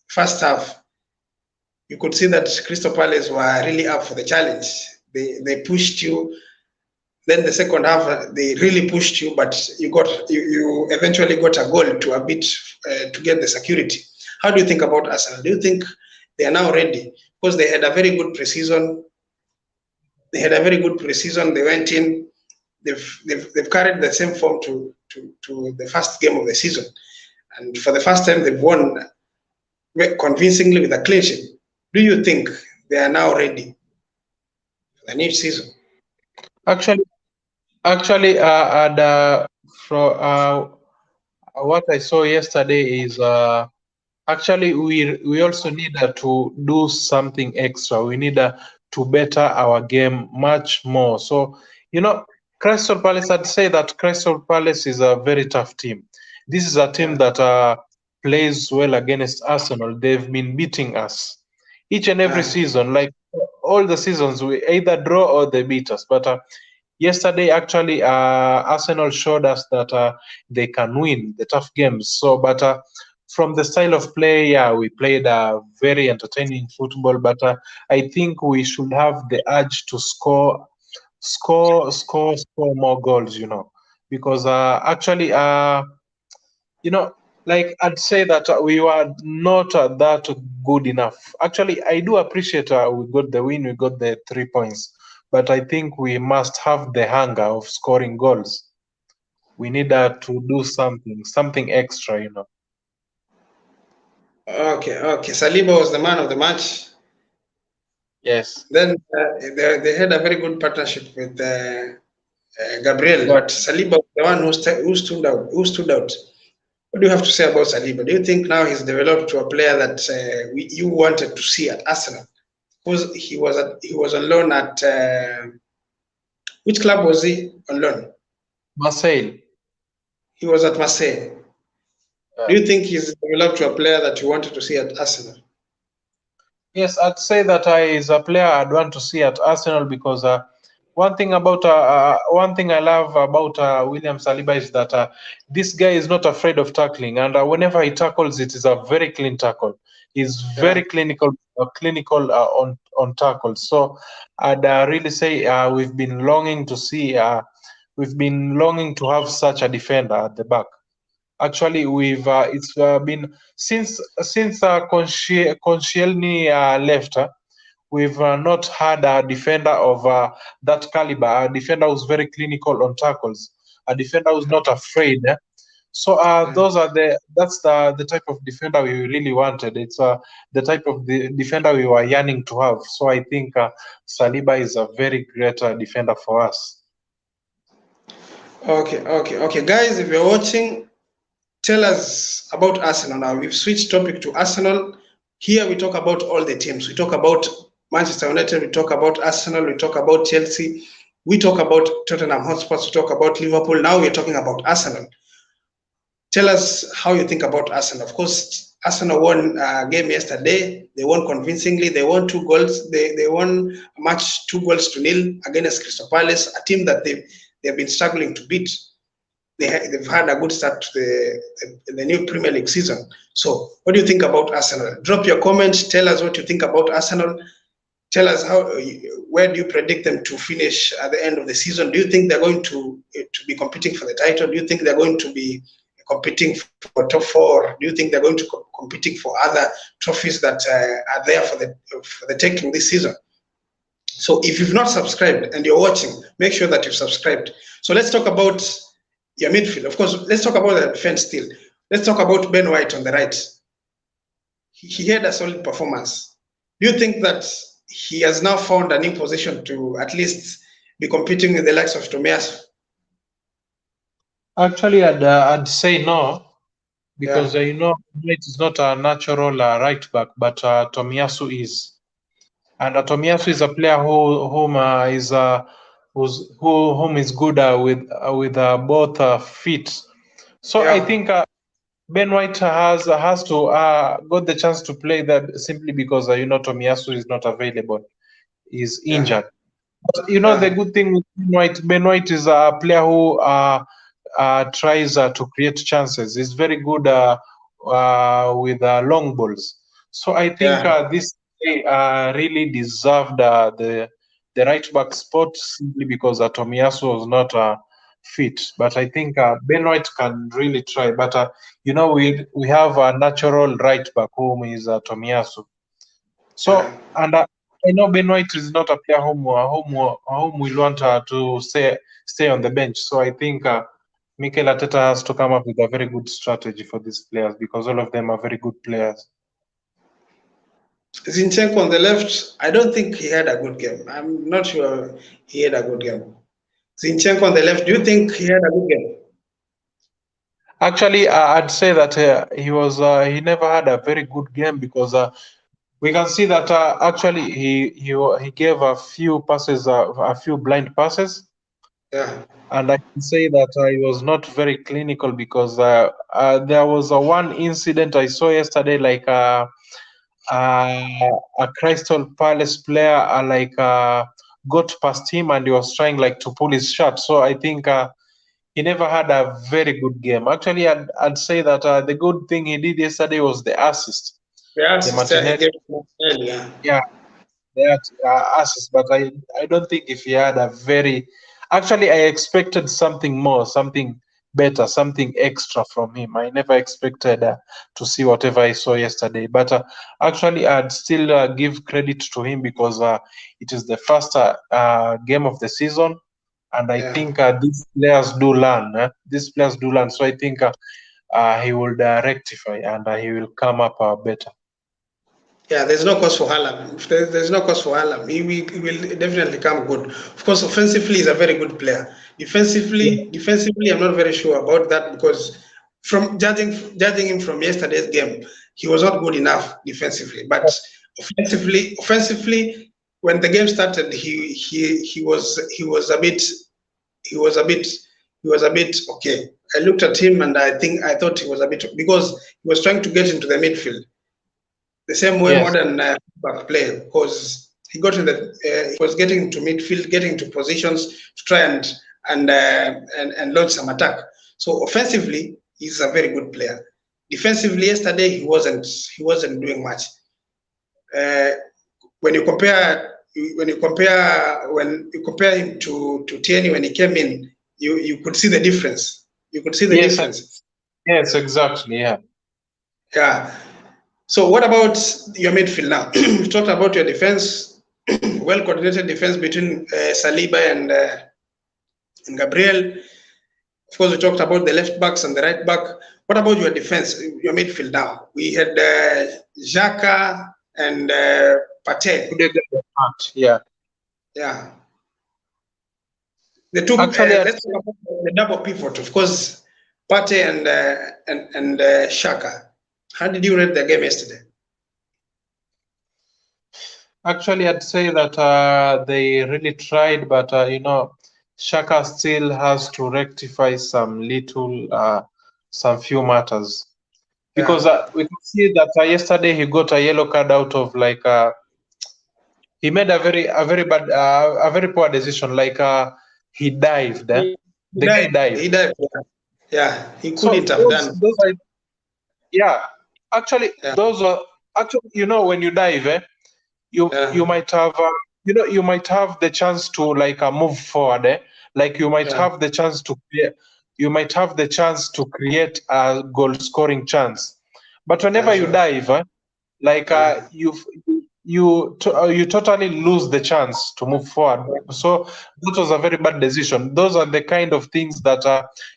Speaker 1: first half, you could see that Crystal Palace were really up for the challenge. They pushed you. Then the second half, they really pushed you, but you eventually got a goal to a bit to get the security. How do you think about Arsenal? Do you think they are now ready? Because they had a very good preseason. They had a very good preseason. They went in. They've carried the same form to the first game of the season, and for the first time they've won convincingly with a clean sheet. Do you think they are now ready for the new season?
Speaker 2: Actually, what I saw yesterday is actually we also need to do something extra. We need to better our game much more. So Crystal Palace, I'd say that Crystal Palace is a very tough team. This is a team that plays well against Arsenal. They've been beating us each and every season. Like all the seasons, we either draw or they beat us. But yesterday, actually, Arsenal showed us that they can win the tough games. So, but from the style of play, yeah, we played very entertaining football. But I think we should have the urge to score more goals. Because actually, like I'd say that we were not that good enough. Actually, I do appreciate we got the win, we got the 3 points, but I think we must have the hunger of scoring goals. We need to do something extra.
Speaker 1: Okay. Saliba was the man of the match.
Speaker 2: Yes.
Speaker 1: Then they had a very good partnership with Gabriel, but Saliba was the one who stood out. What do you have to say about Saliba? Do you think now he's developed to a player that you wanted to see at Arsenal? Because he was on loan at which club was he on loan?
Speaker 2: Marseille.
Speaker 1: He was at Marseille. Do you think he's developed to a player that you wanted to see at Arsenal?
Speaker 2: Yes, I'd say that he's a player I'd want to see at Arsenal because one thing I love about William Saliba is that this guy is not afraid of tackling, and whenever he tackles, it is a very clean tackle. He's very clinical on tackles. So I'd really say we've been longing to have such a defender at the back. Actually, it's been since Koscielny left. We've not had a defender of that caliber, a defender who's very clinical on tackles, a defender who's not afraid. So that's the type of defender we really wanted. It's the type of defender we were yearning to have. So I think Saliba is a very great defender for us.
Speaker 1: Okay, guys, if you're watching, tell us about Arsenal now. We've switched topic to Arsenal. Here we talk about all the teams. We talk about Manchester United, we talk about Arsenal, we talk about Chelsea, we talk about Tottenham Hotspur, we talk about Liverpool. Now we're talking about Arsenal. Tell us how you think about Arsenal. Of course, Arsenal won a game yesterday. They won convincingly. They won 2 goals. They won a match 2-0 against Crystal Palace, a team that they've been struggling to beat. They've had a good start to the new Premier League season. So what do you think about Arsenal? Drop your comments. Tell us what you think about Arsenal. Tell us where do you predict them to finish at the end of the season? Do you think they're going to be competing for the title? Do you think they're going to be competing for top 4? Do you think they're going to competing for other trophies that are there for the taking this season? So if you've not subscribed and you're watching, make sure that you've subscribed. So let's talk about your midfield. Of course, let's talk about the defense still. Let's talk about Ben White on the right. He had a solid performance. Do you think that he has now found a new position to at least be competing with the likes of Tomiyasu?
Speaker 2: Actually, I'd say no, because White is not a natural right back, but Tomiyasu is, and Tomiyasu is a player whom is good with both feet. So I think Ben White has to got the chance to play that simply because Tomiyasu is not available, is injured. But the good thing with Ben White is a player who tries to create chances. He's very good with long balls. So I think this really deserved the right back spot simply because Tomiyasu was not fit. But I think Ben White can really try. But we have a natural right back whom is Tomiyasu. So and I know Ben White is not a player whom we want to stay on the bench. So I think Mikel Arteta has to come up with a very good strategy for these players because all of them are very good players.
Speaker 1: Zinchenko on the left, I don't think he had a good game. I'm not sure he had a good game. Zinchenko on the left, do you think he had a good game?
Speaker 2: Actually, I'd say that he never had a very good game because we can see that actually he gave a few passes, a few blind passes.
Speaker 1: Yeah.
Speaker 2: And I can say that he was not very clinical because there was one incident I saw yesterday, like a Crystal Palace player got past him and he was trying to pull his shirt. So I think he never had a very good game. Actually, I'd say that the good thing he did yesterday was the assist.
Speaker 1: The assist he gave Martinelli,
Speaker 2: yeah, that assist. But I don't think if he had a very... Actually, I expected something more, something better, something extra from him. I never expected to see whatever I saw yesterday. But actually, I'd still give credit to him because it is the first game of the season. And I think these players do learn. These players do learn. So I think he will rectify and he will come up better.
Speaker 1: Yeah, there's no cause for Haaland. If there's no cause for Haaland, he will definitely come good. Of course, offensively, he's a very good player. Defensively, I'm not very sure about that because from judging him from yesterday's game, he was not good enough defensively. But offensively, when the game started, he was a bit okay. I looked at him and I thought he was a bit, because he was trying to get into the midfield the same way modern back play, because he got in he was getting to midfield, getting to positions to try and launch some attack. So offensively, he's a very good player. Defensively, yesterday he wasn't doing much. When you compare him to Tierney when he came in, you could see the difference. You could see the difference.
Speaker 2: Yes, exactly. Yeah.
Speaker 1: Yeah. So what about your midfield now? We talked about your defense, well-coordinated defense between Saliba and Gabriel. Of course, we talked about the left backs and the right back. What about your defense, your midfield now? We had Xhaka and Partey.
Speaker 2: Yeah.
Speaker 1: Yeah. The two.
Speaker 2: Actually,
Speaker 1: let's talk about the double pivot. Of course, Partey and Xhaka. How did you rate the game yesterday?
Speaker 2: Actually, I'd say that they really tried, but Xhaka still has to rectify some few matters. Because we can see that yesterday he got a yellow card out of he made a very poor decision. He dived. The guy dived.
Speaker 1: He dived. Yeah, he couldn't have done.
Speaker 2: Actually, those are actually, when you dive, you might have you might have the chance to move forward. You might have the chance to create a goal scoring chance. But whenever you dive, you totally lose the chance to move forward. So that was a very bad decision. Those are the kind of things that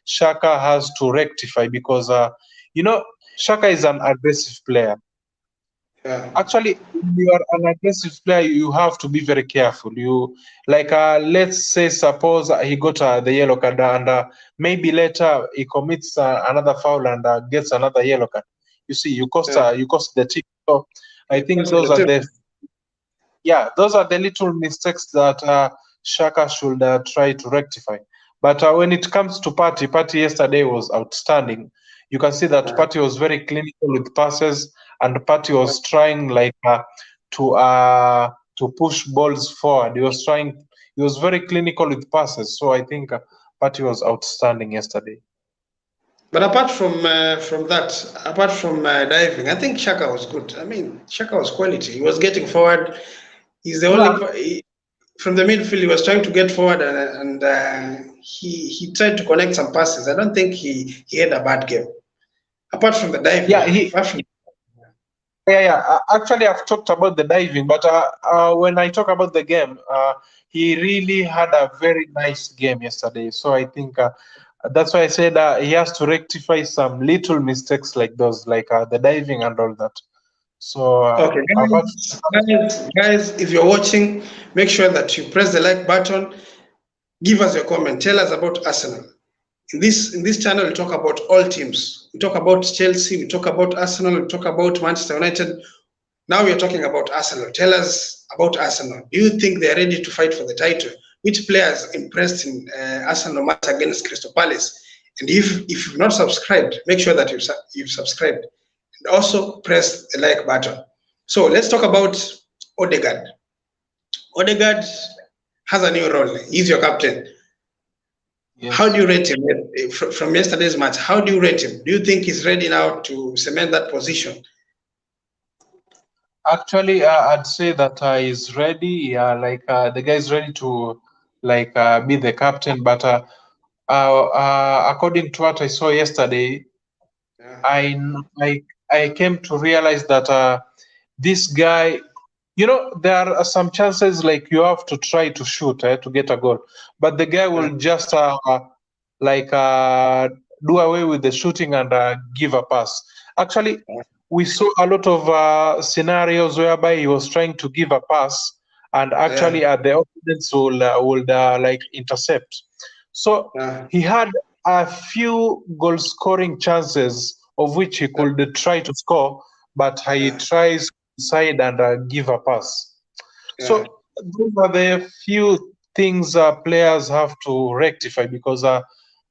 Speaker 2: Xhaka has to rectify because Xhaka is an aggressive player. Actually, when you are an aggressive player, you have to be very careful. Let's say, suppose he got the yellow card and maybe later he commits another foul and gets another yellow card. You see, you cost the team. So I think those are the little mistakes that Xhaka should try to rectify. But when it comes to Partey yesterday was outstanding. You can see that Partey was very clinical with passes, and Partey was trying to push balls forward. He was very clinical with passes. So I think Partey was outstanding yesterday.
Speaker 1: But apart from that, apart from diving, I think Shaka was good. I mean, Shaka was quality. He was getting forward. He's the only
Speaker 2: Yeah,
Speaker 1: from the midfield. He was trying to get forward, and he tried to connect some passes. I don't think he had a bad game. Apart from the diving,
Speaker 2: yeah,
Speaker 1: apart from
Speaker 2: yeah. Actually, I've talked about the diving, but when I talk about the game, he really had a very nice game yesterday. So I think that's why I said he has to rectify some little mistakes like those, like the diving and all that. So
Speaker 1: okay,
Speaker 2: apart
Speaker 1: guys, if you're watching, make sure that you press the like button. Give us your comment. Tell us about Arsenal. In this channel, we talk about all teams. We talk about Chelsea. We talk about Arsenal. We talk about Manchester United. Now we are talking about Arsenal. Tell us about Arsenal. Do you think they are ready to fight for the title? Which players impressed in Arsenal match against Crystal Palace? And if you've not subscribed, make sure that you've subscribed. And also press the like button. So let's talk about Odegaard. Odegaard has a new role. He's your captain.
Speaker 2: yes.
Speaker 1: How do you rate him from yesterday's match? How do you rate him? Do you think he's ready now to cement that position?
Speaker 2: Actually, I'd say that he's ready. Like the guy is ready to like be the captain. But according to what I saw yesterday,
Speaker 1: Yeah.
Speaker 2: I came to realize that this guy, there are some chances like you have to try to shoot to get a goal, but the guy will just like do away with the shooting and give a pass. Actually, we saw a lot of scenarios whereby he was trying to give a pass, and actually the opponents would like intercept. So he had a few goal-scoring chances of which he could try to score, but he tries side and give a pass. So those are the few things players have to rectify, because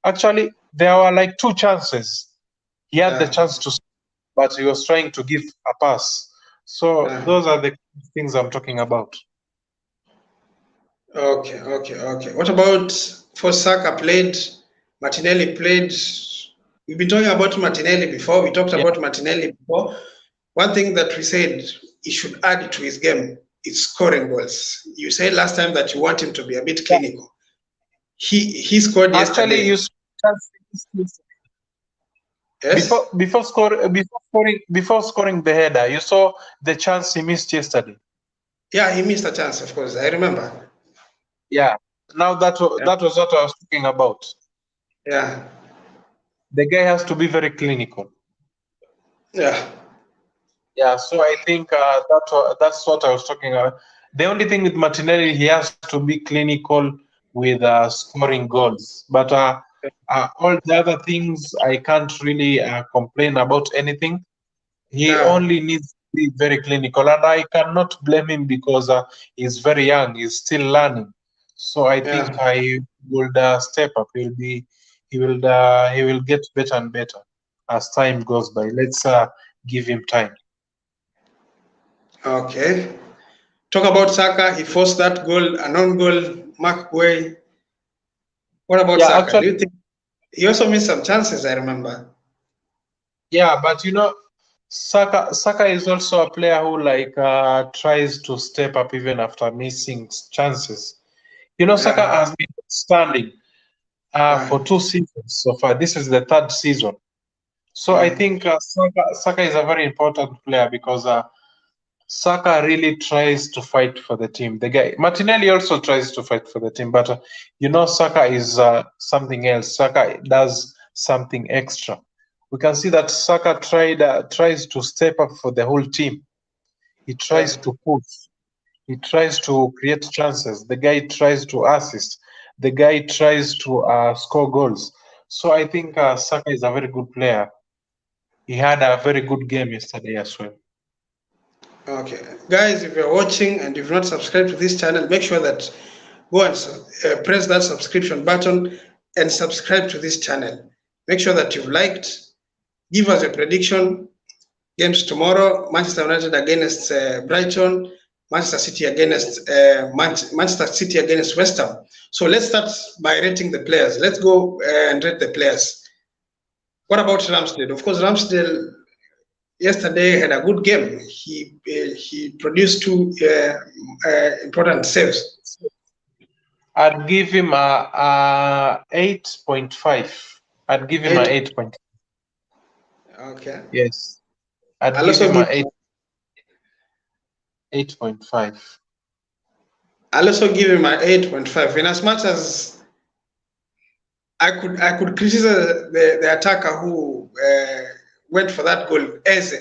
Speaker 2: actually there were like two chances. He had the chance to, but he was trying to give a pass. So those are the things I'm talking about.
Speaker 1: Okay. What about for Saka played? Martinelli played. We've been talking about Martinelli before. We talked about Martinelli before. One thing that we said he should add to his game is scoring goals. You said last time that you want him to be a bit clinical. He scored
Speaker 2: Actually,
Speaker 1: yesterday. Yes.
Speaker 2: Before scoring the header, you saw the chance he missed yesterday.
Speaker 1: Yeah, he missed a chance, of course. I remember.
Speaker 2: Yeah. Now that was what I was talking about.
Speaker 1: Yeah.
Speaker 2: The guy has to be very clinical.
Speaker 1: Yeah.
Speaker 2: Yeah. So I think that's what I was talking about. The only thing with Martinelli, he has to be clinical with scoring goals. But all the other things, I can't really complain about anything. He only needs to be very clinical, and I cannot blame him because he's very young. He's still learning. So I think he would step up. He will get better and better as time goes by. Let's give him time.
Speaker 1: Okay. Talk about Saka. He forced that goal, a non-goal, Mark Guay. What about Saka?
Speaker 2: Actually,
Speaker 1: Do you think he also missed some chances? I remember.
Speaker 2: Yeah, but Saka is also a player who like tries to step up even after missing chances. Saka has been standing for 2 seasons so far. This is the 3rd season. So I think Saka is a very important player because Saka really tries to fight for the team. The guy Martinelli also tries to fight for the team, but Saka is something else. Saka does something extra. We can see that Saka tries to step up for the whole team. He tries to push. He tries to create chances. The guy tries to assist. The guy tries to score goals. So I think Saka is a very good player. He had a very good game yesterday as well.
Speaker 1: Okay, guys, if you're watching and you've not subscribed to this channel, make sure that go and press that subscription button and subscribe to this channel. Make sure that you've liked. Give us a prediction. Games tomorrow: Manchester United against Brighton, Manchester City against West Ham. So let's start by rating the players. Let's go and rate the players. What about Ramsdale? Of course, Ramsdale yesterday had a good game. He produced two important saves.
Speaker 2: I'd give him a 8.5. I'd give him a 8.5.
Speaker 1: Okay.
Speaker 2: Yes. I'd
Speaker 1: I'll
Speaker 2: give
Speaker 1: also
Speaker 2: him
Speaker 1: give
Speaker 2: 8.5.
Speaker 1: I'll also give him an 8.5. In as much as I could criticize the attacker who went for that goal, Eze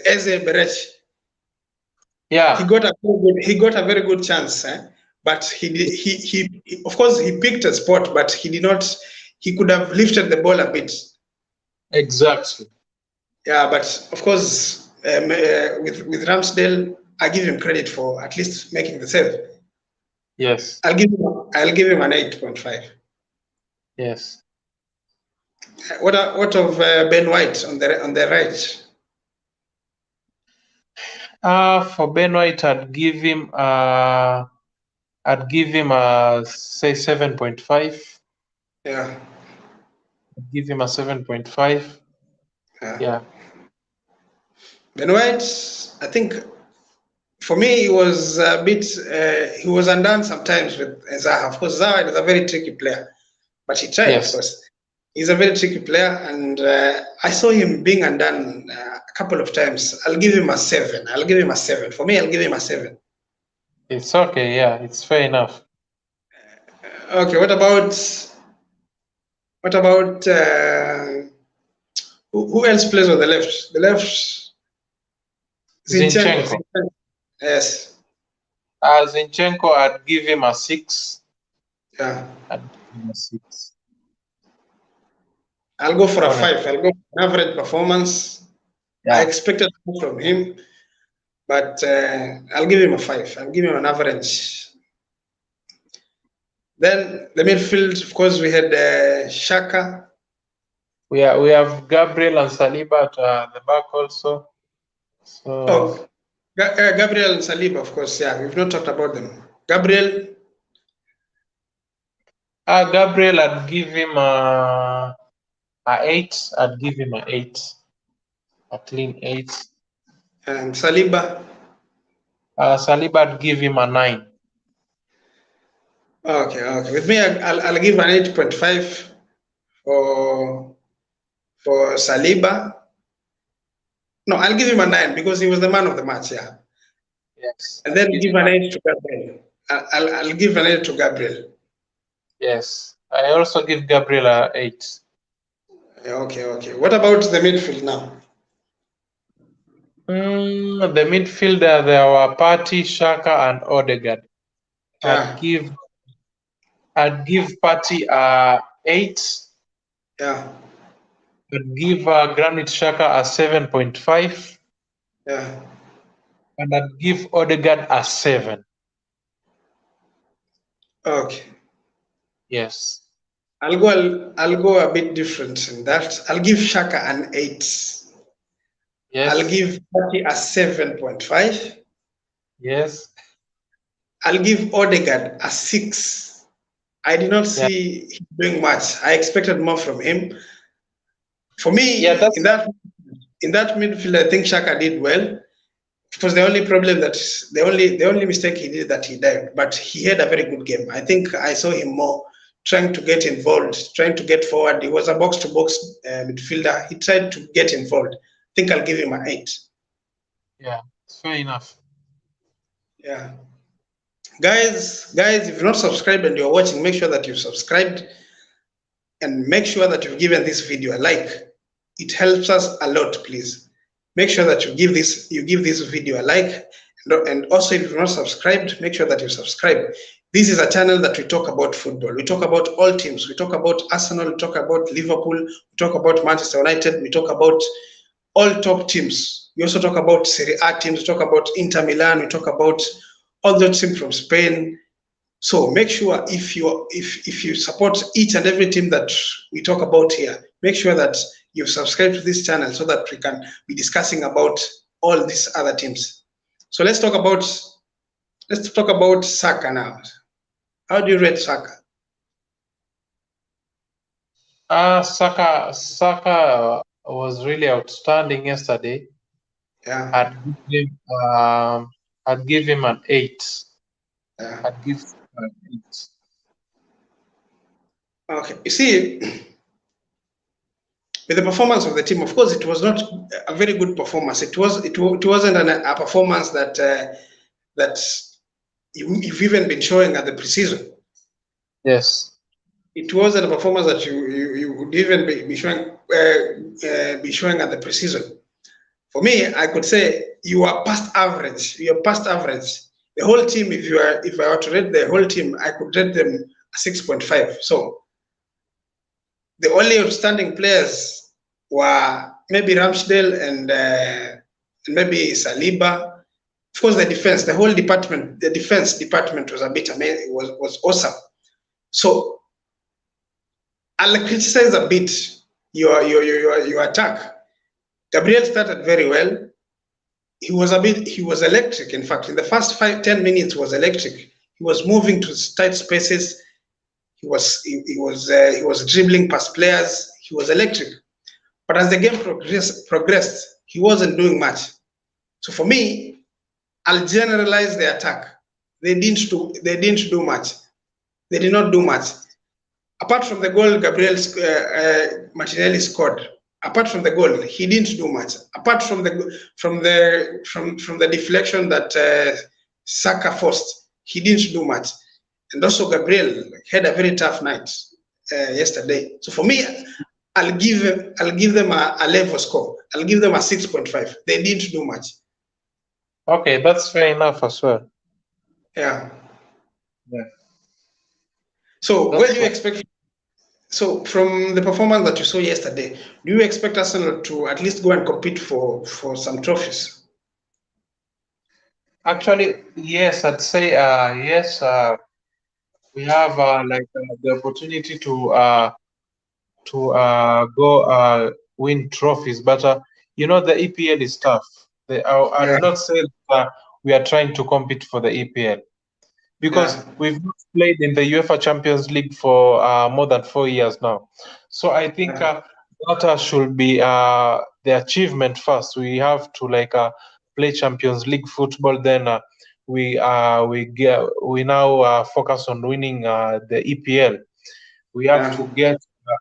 Speaker 1: Berech.
Speaker 2: Yeah.
Speaker 1: He got a very good chance, but he of course he picked a spot, but he could have lifted the ball a bit.
Speaker 2: Exactly.
Speaker 1: Yeah, but of course with Ramsdale, I give him credit for at least making the save.
Speaker 2: Yes.
Speaker 1: I'll give him an 8.5.
Speaker 2: Yes.
Speaker 1: What of Ben White on the right?
Speaker 2: For Ben White, I'd give him a say 7.5.
Speaker 1: Yeah.
Speaker 2: I'd give him a 7.5. Yeah.
Speaker 1: Ben White, I think for me, he was a bit, he was undone sometimes with Zaha. Of course, Zaha is a very tricky player, but he tried,
Speaker 2: Yes.
Speaker 1: of course. He's a very tricky player, and I saw him being undone a couple of times. I'll give him a 7. I'll give him a 7. For me, I'll give him a 7.
Speaker 2: It's okay. Yeah, it's fair enough.
Speaker 1: Okay, what about who else plays on the left? The left, Zinchenko. Yes.
Speaker 2: Zinchenko, I'd give him a 6.
Speaker 1: Yeah.
Speaker 2: I'd give him a 6.
Speaker 1: I'll go for a 5. I'll go for an average performance. Yeah. I expected more from him, but I'll give him a 5. I'll give him an average. Then the midfield, of course, we had Xhaka.
Speaker 2: We have Gabriel and Saliba at the back also. So
Speaker 1: Gabriel and Saliba, of course, yeah, we've not talked about them. Gabriel.
Speaker 2: Gabriel, I'd give him a 8. I'd give him a 8. A clean 8.
Speaker 1: And Saliba.
Speaker 2: Saliba, I'd give him a 9.
Speaker 1: Okay. With me, I'll give an 8.5 for Saliba. No, I'll give him a 9 because he was the man of the match, yeah.
Speaker 2: Yes.
Speaker 1: And then give an 8 to Gabriel. I'll give an 8 to Gabriel.
Speaker 2: Yes. I also give Gabriel a 8.
Speaker 1: Okay. What about the midfield now?
Speaker 2: The midfielder, there were Partey, Xhaka, and Odegaard.
Speaker 1: Yeah.
Speaker 2: I'd give Partey a 8.
Speaker 1: Yeah. I'd
Speaker 2: give Granit Xhaka a 7.5.
Speaker 1: Yeah.
Speaker 2: And I'd give Odegaard a 7.
Speaker 1: Okay.
Speaker 2: Yes.
Speaker 1: I'll go a bit different in that. I'll give Xhaka an 8.
Speaker 2: Yes.
Speaker 1: I'll give Partey a 7.5.
Speaker 2: Yes.
Speaker 1: I'll give Odegaard a 6. I did not see him doing much. I expected more from him. For me, in that midfield, I think Xhaka did well. It was the only problem that the only mistake he did that he dived, but he had a very good game. I think I saw him more trying to get involved, trying to get forward. He was a box-to-box midfielder. He tried to get involved. I think I'll give him an 8.
Speaker 2: Yeah, it's fair enough.
Speaker 1: Yeah. Guys, if you're not subscribed and you're watching, make sure that you've subscribed and make sure that you've given this video a like. It helps us a lot, please. Make sure that you give this video a like, and also if you're not subscribed, make sure that you subscribe. This is a channel that we talk about football. We talk about all teams. We talk about Arsenal, we talk about Liverpool, we talk about Manchester United, we talk about all top teams. We also talk about Serie A teams, we talk about Inter Milan, we talk about all those teams from Spain. So make sure if you support each and every team that we talk about here, make sure that you've subscribed to this channel so that we can be discussing about all these other teams. So let's talk about Saka now. How do you rate Saka?
Speaker 2: Saka was really outstanding yesterday.
Speaker 1: Yeah.
Speaker 2: I'd give him an 8.
Speaker 1: Yeah.
Speaker 2: I'd give an 8.
Speaker 1: Okay. You see, with the performance of the team, of course, it was not a very good performance. It wasn't a performance that that you've even been showing at the preseason.
Speaker 2: Yes.
Speaker 1: It wasn't a performance that you would even be showing at the preseason. For me, I could say you are past average. You are past average. The whole team, if I were to rate the whole team, I could rate them a 6.5. So the only outstanding players were maybe Ramsdale and maybe Saliba. Of course, the defense, the defense department was a bit amazing, was awesome. So I'll criticize a bit your attack. Gabriel started very well. He was electric. In fact, in the first 5-10 minutes was electric. He was moving to tight spaces. He was dribbling past players. He was electric. But as the game progressed, he wasn't doing much. So for me, I'll generalize the attack. They didn't do much. They did not do much. Apart from the goal Martinelli scored, apart from the goal, he didn't do much. Apart from the deflection that Saka forced, he didn't do much. And also Gabriel had a very tough night yesterday. So for me, I'll give them a level score. I'll give them a 6.5. They didn't do much.
Speaker 2: Okay, that's fair enough as well.
Speaker 1: Yeah.
Speaker 2: Yeah.
Speaker 1: So what do you expect? So from the performance that you saw yesterday, do you expect Arsenal to at least go and compete for some trophies?
Speaker 2: Actually, yes, I'd say yes. We have the opportunity to go win trophies, but you know, the EPL is tough. I'll not say that we are trying to compete for the EPL because we've not played in the UEFA Champions League for more than 4 years now. So I think that should be the achievement first. We have to play Champions League football. Then we now focus on winning the EPL. We have to get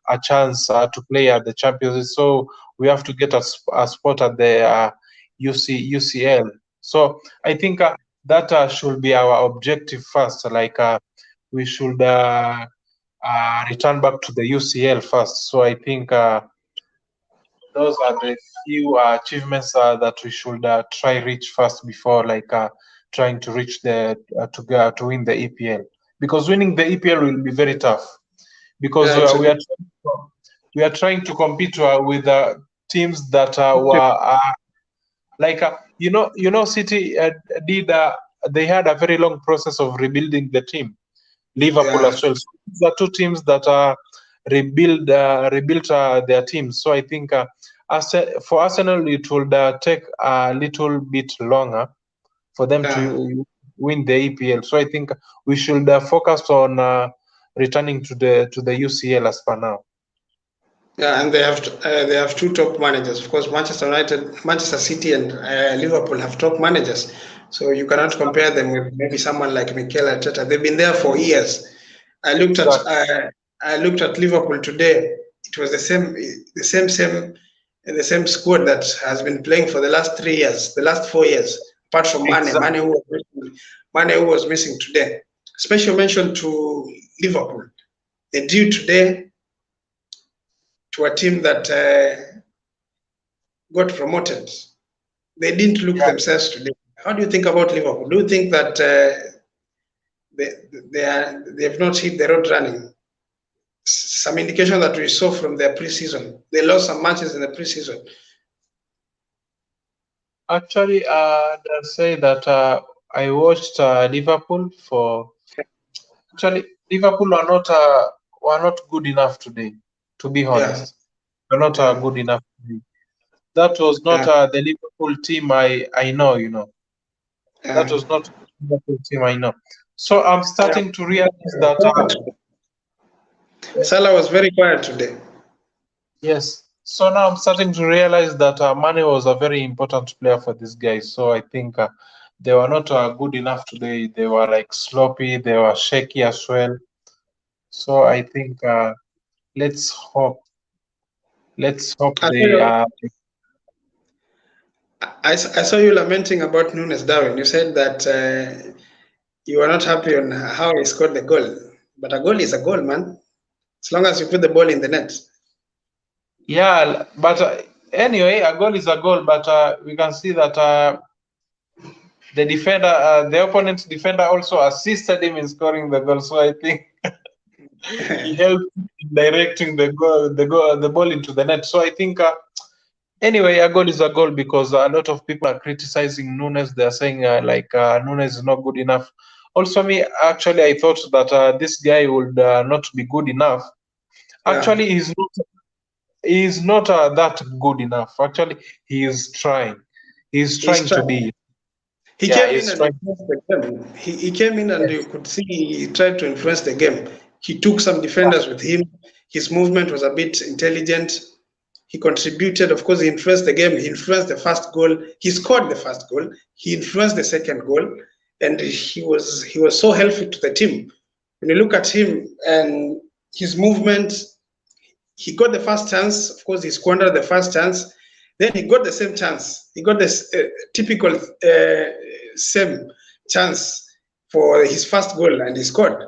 Speaker 2: a chance to play at the Champions League. So we have to get a spot at the UCL. So I think that should be our objective first. We should return back to the UCL first. So I think those are the few achievements that we should try reach first before trying to reach to win the EPL. Because winning the EPL will be very tough. Because we are trying to compete with teams that were City did. They had a very long process of rebuilding the team. Liverpool as well. So these are two teams that rebuilt their teams. So I think for Arsenal it would take a little bit longer for them to win the EPL. So I think we should focus on returning to the UCL as per now.
Speaker 1: Yeah, and they have two top managers. Of course, Manchester United, Manchester City, and Liverpool have top managers. So you cannot compare them with maybe someone like Mikel Arteta. They've been there for years. I looked at Liverpool today. It was the same squad that has been playing for the last 3 years, the last 4 years, apart from Mane who was missing today. Special mention to Liverpool. They drew today to a team that got promoted. They didn't look themselves today. How do you think about Liverpool? Do you think that they have not hit the road running? Some indication that we saw from their preseason. They lost some matches in the preseason.
Speaker 2: Actually, I'd say that I watched Liverpool for. Actually, Liverpool were not good enough today. To be honest, they're not good enough today. That was not the Liverpool team I know. You know, that was not the Liverpool team I know. So I'm starting to realize that
Speaker 1: Salah was very quiet today.
Speaker 2: Yes, So now I'm starting to realize that Mane was a very important player for these guys. So I think they were not good enough today. They were like sloppy. They were shaky as well. So I think let's hope. Let's hope
Speaker 1: I saw
Speaker 2: they.
Speaker 1: you, I saw you lamenting about Nunes Darwin. You said that you were not happy on how he scored the goal. But a goal is a goal, man. As long as you put the ball in the net.
Speaker 2: Yeah, but anyway, a goal is a goal. But we can see that the defender, the opponent's defender, also assisted him in scoring the goal. So I think he helped in directing the ball into the net. So I think. Anyway, a goal is a goal because a lot of people are criticizing Nunes. They're saying Nunes is not good enough. Also, me actually, I thought that this guy would not be good enough.
Speaker 1: Yeah.
Speaker 2: Actually, he's not that good enough. Actually, he is trying. He's trying to be.
Speaker 1: He
Speaker 2: Yeah,
Speaker 1: came in
Speaker 2: he's
Speaker 1: and
Speaker 2: trying.
Speaker 1: influenced the game. He came in and you could see he tried to influence the game. He took some defenders with him. His movement was a bit intelligent. He contributed. Of course, he influenced the game. He influenced the first goal. He scored the first goal. He influenced the second goal, and he was so helpful to the team. When you look at him and his movement, he got the first chance. Of course, he squandered the first chance. Then he got the same chance. He got this typical same chance for his first goal, and he scored.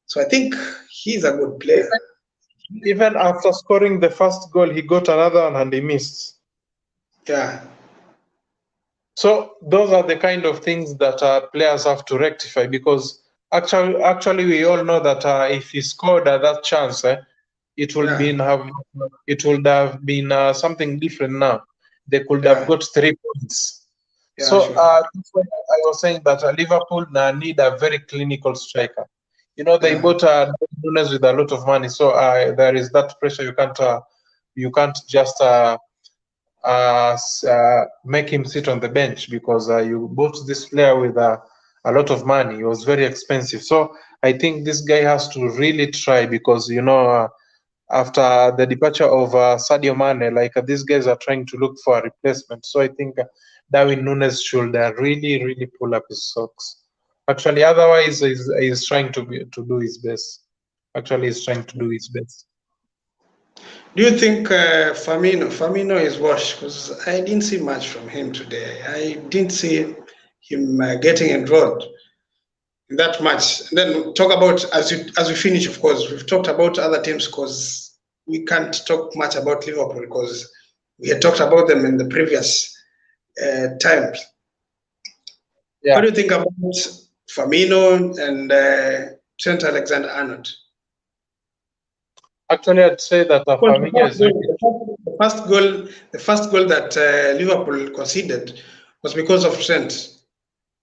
Speaker 1: So I think he's a good player.
Speaker 2: Even after scoring the first goal, he got another one and he missed.
Speaker 1: Yeah.
Speaker 2: So those are the kind of things that players have to rectify because actually we all know that if he scored that chance, it would have been something different now. They could have got 3 points.
Speaker 1: Yeah,
Speaker 2: So
Speaker 1: sure.
Speaker 2: that's why I was saying that Liverpool need a very clinical striker. You know, they bought Nunes with a lot of money, so there is that pressure. You can't just make him sit on the bench because you bought this player with a lot of money. It was very expensive. So I think this guy has to really try because, you know, after the departure of Sadio Mane, like these guys are trying to look for a replacement. So I think Darwin Nunes should really, really pull up his socks. Actually, otherwise, he's trying to do his best. Actually, he's trying to do his best.
Speaker 1: Do you think Firmino is washed? Because I didn't see much from him today. I didn't see him getting involved in that match. And then talk about as we finish. Of course, we've talked about other teams because we can't talk much about Liverpool because we had talked about them in the previous times.
Speaker 2: Yeah.
Speaker 1: What do you think about Firmino and Trent Alexander-Arnold?
Speaker 2: Actually, I'd say that Firmino is
Speaker 1: the first goal that Liverpool conceded was because of Trent.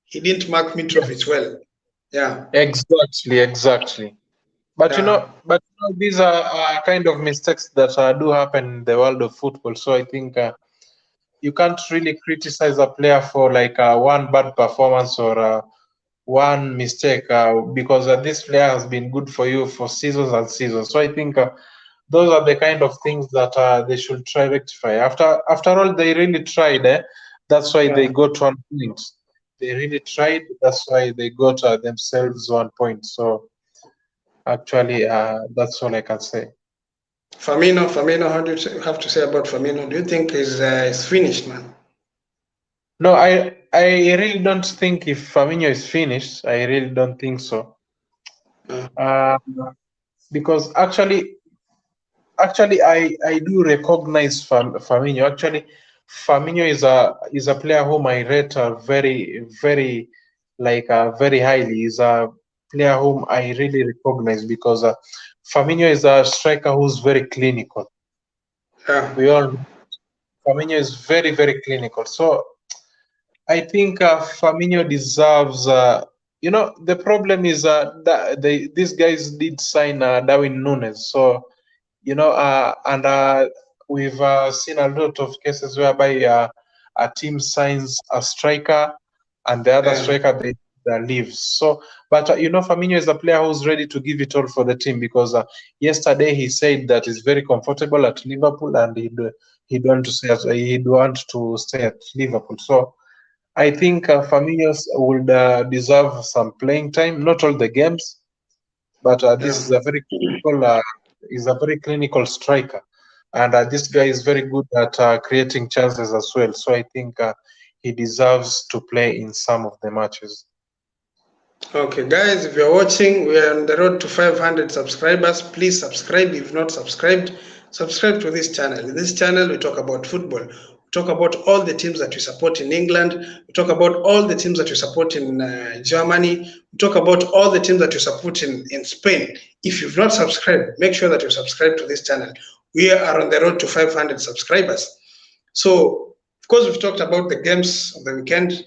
Speaker 1: He didn't mark Mitrovic well. Yeah.
Speaker 2: Exactly. But you know, these are kind of mistakes that do happen in the world of football. So I think you can't really criticize a player for like one bad performance or one mistake because this player has been good for you for seasons and seasons. So I think those are the kind of things that they should try rectify. After all, they really tried. That's why they got 1 point. They really tried. That's why they got themselves 1 point. So actually, that's all I can say.
Speaker 1: Firmino, how do you have to say about Firmino? Do you think he's finished, man?
Speaker 2: No, I really don't think if Firmino is finished. I really don't think so. Because actually, I do recognize Firmino. Actually, Firmino is a player whom I rate very very highly. He's a player whom I really recognize because Firmino is a striker who's very clinical.
Speaker 1: Yeah.
Speaker 2: We all Firmino is very clinical. So I think Firmino deserves. You know, the problem is that these guys did sign Darwin Nunes. So you know, and we've seen a lot of cases whereby a team signs a striker and the other striker leaves. So, but Firmino is a player who's ready to give it all for the team, because yesterday he said that he's very comfortable at Liverpool and he'd want to stay at Liverpool. So I think Firmino would deserve some playing time, not all the games, but this is a very clinical striker, and this guy is very good at creating chances as well. So I think he deserves to play in some of the matches.
Speaker 1: Okay, guys, if you're watching, we are on the road to 500 subscribers. Please subscribe. If not subscribed, subscribe to this channel. In this channel, we talk about football. We talk about all the teams that we support in England. We talk about all the teams that we support in Germany. We talk about all the teams that we support in Spain. If you've not subscribed, make sure that you subscribe to this channel. We are on the road to 500 subscribers. So, of course, we've talked about the games of the weekend.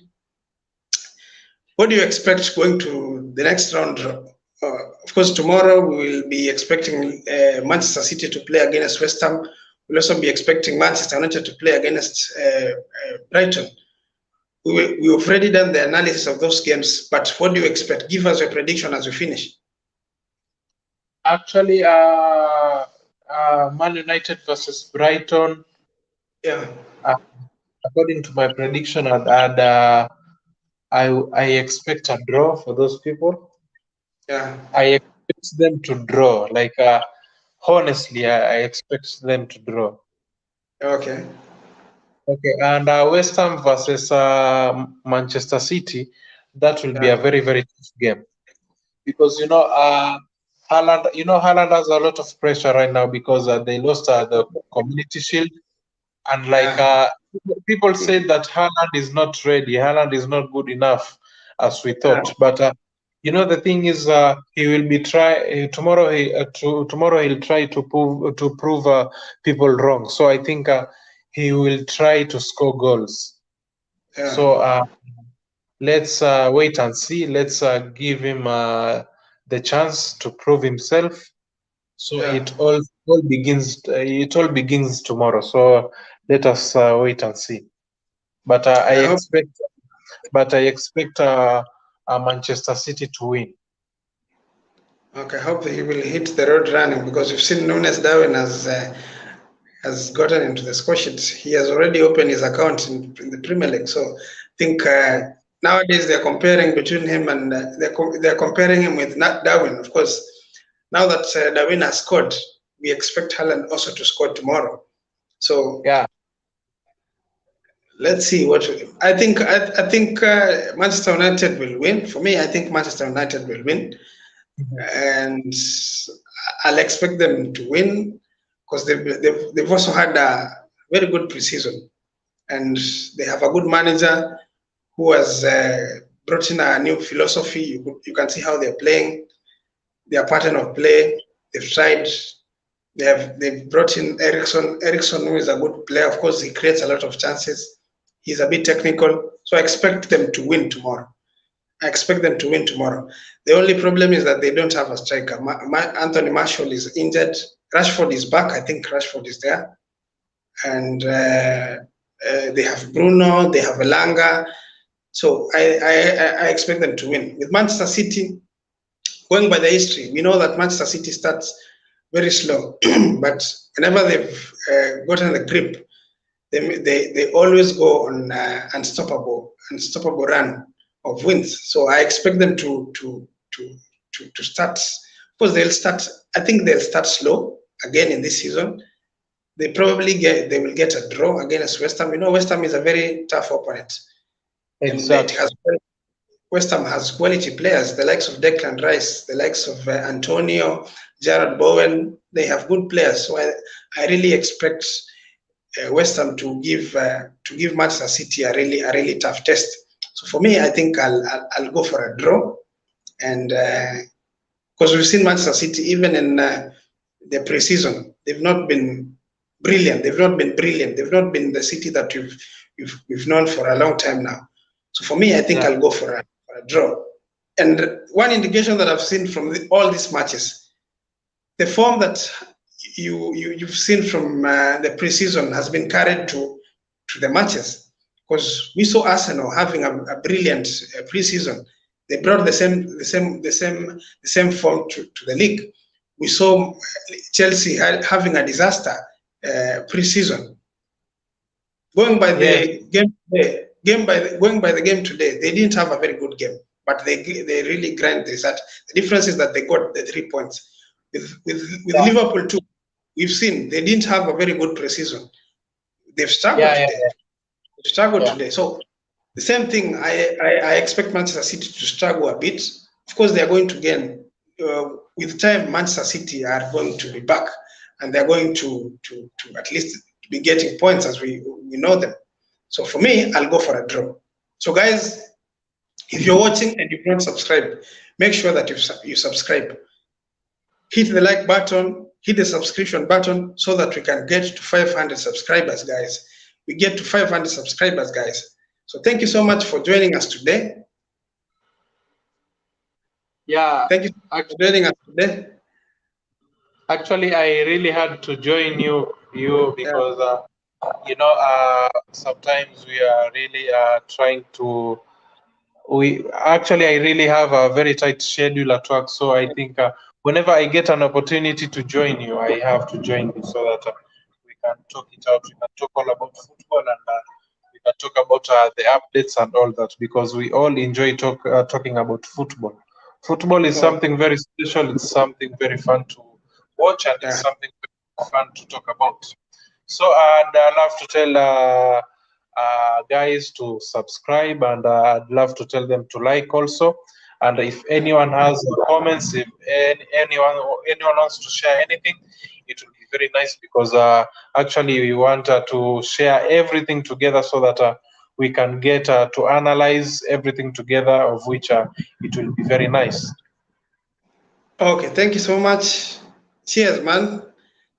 Speaker 1: What do you expect going to the next round? Of course, tomorrow we will be expecting Manchester City to play against West Ham. We'll also be expecting Manchester United to play against Brighton. We've already done the analysis of those games, but what do you expect? Give us your prediction as we finish.
Speaker 2: Actually, Man United versus Brighton.
Speaker 1: Yeah.
Speaker 2: According to my prediction, I expect a draw for those people.
Speaker 1: Yeah.
Speaker 2: I expect them to draw. Like honestly, I expect them to draw.
Speaker 1: Okay.
Speaker 2: Okay, and West Ham versus Manchester City, that will be a very, very tough game, because Haaland has a lot of pressure right now because they lost the Community Shield, and people say that Haaland is not ready. Haaland is not good enough as we thought. But the thing is, he will be tomorrow. Tomorrow he'll try to prove people wrong. So I think he will try to score goals.
Speaker 1: Yeah.
Speaker 2: So let's wait and see. Let's give him the chance to prove himself. So it all begins tomorrow. So let us wait and see. But I expect Manchester City to win.
Speaker 1: Okay, I hope he will hit the road running, because we've seen Nunes Darwin has gotten into the score sheet. He has already opened his account in the Premier League. So I think nowadays they're comparing between him and they're comparing him with Darwin. Of course, now that Darwin has scored, we expect Haaland also to score tomorrow. So
Speaker 2: yeah,
Speaker 1: let's see what I think. I think Manchester United will win. For me, I think Manchester United will win, and I'll expect them to win, because they've also had a very good preseason, and they have a good manager who has brought in a new philosophy. You can see how they're playing, their pattern of play. They've tried. They've brought in Ericsson, who is a good player. Of course, he creates a lot of chances. He's a bit technical, so I expect them to win tomorrow. The only problem is that they don't have a striker. Anthony Martial is injured. Rashford is back. I think Rashford is there. And they have Bruno, they have Elanga. So I expect them to win. With Manchester City, going by the history, we know that Manchester City starts very slow. But whenever they've gotten the grip, they always go on unstoppable run of wins. So I expect them to start. Of course, I think they'll start slow again in this season. They will get a draw against West Ham. West Ham is a very tough opponent.
Speaker 2: Exactly.
Speaker 1: And West Ham has quality players, the likes of Declan Rice, the likes of Antonio, Jared Bowen. They have good players. So I really expect West Ham to give Manchester City a really tough test. So for me, I think I'll go for a draw, and because we've seen Manchester City even in the preseason, they've not been brilliant. They've not been the City that we've known for a long time now. So for me, I think I'll go for a draw. And one indication that I've seen from all these matches, the form that you've seen from the preseason has been carried to the matches, because we saw Arsenal having a brilliant preseason. they brought the same form to the league. We saw Chelsea having a disaster pre-season. Going by the game today, going by the game today, they didn't have a very good game, but they really grind this. That the difference is that they got the 3 points. With Liverpool too, we've seen they didn't have a very good pre-season. They've struggled today. They've struggled today. So the same thing, I expect Manchester City to struggle a bit. Of course, they are going to gain. With time, Manchester City are going to be back, and they're going to at least be getting points as we know them. So for me, I'll go for a draw. So guys, if you're watching and you've not subscribed, make sure that you subscribe. Hit the like button, hit the subscription button so that we can get to 500 subscribers, guys. We get to 500 subscribers, guys. So thank you so much for joining us today.
Speaker 2: Yeah.
Speaker 1: Thank you for joining us today.
Speaker 2: Actually, I really had to join you because sometimes we are really trying to. I really have a very tight schedule at work, so I think whenever I get an opportunity to join you, I have to join you so that we can talk it out. We can talk all about football and we can talk about the updates and all that, because we all enjoy talking about football. Football is something very special. It's something very fun to watch, and it's something very fun to talk about. So I'd love to tell guys to subscribe, and I'd love to tell them to like also. And if anyone has comments, if anyone wants to share anything, it will be very nice, because actually we want to share everything together so that we can get to analyze everything together, of which it will be very nice.
Speaker 1: Okay, thank you so much. Cheers, man.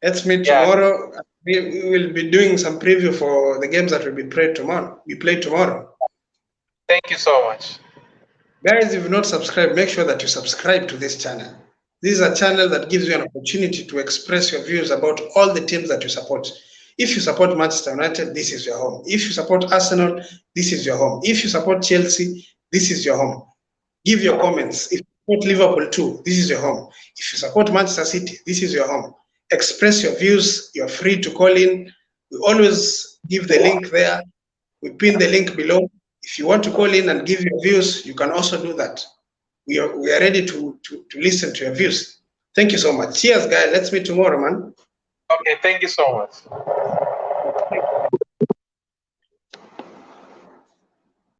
Speaker 1: Let's meet tomorrow. We will be doing some preview for the games that will be played tomorrow.
Speaker 2: Thank you so much.
Speaker 1: Guys, if you've not subscribed, make sure that you subscribe to this channel. This is a channel that gives you an opportunity to express your views about all the teams that you support. If you support Manchester United, this is your home. If you support Arsenal, this is your home. If you support Chelsea, this is your home. Give your comments. If you support Liverpool too, this is your home. If you support Manchester City, this is your home. Express your views. You're free to call in. We always give the link there. We pin the link below. If you want to call in and give your views, you can also do that. We are ready to listen to your views. Thank you so much. Cheers, guys. Let's meet tomorrow, man.
Speaker 2: Okay, thank you so much.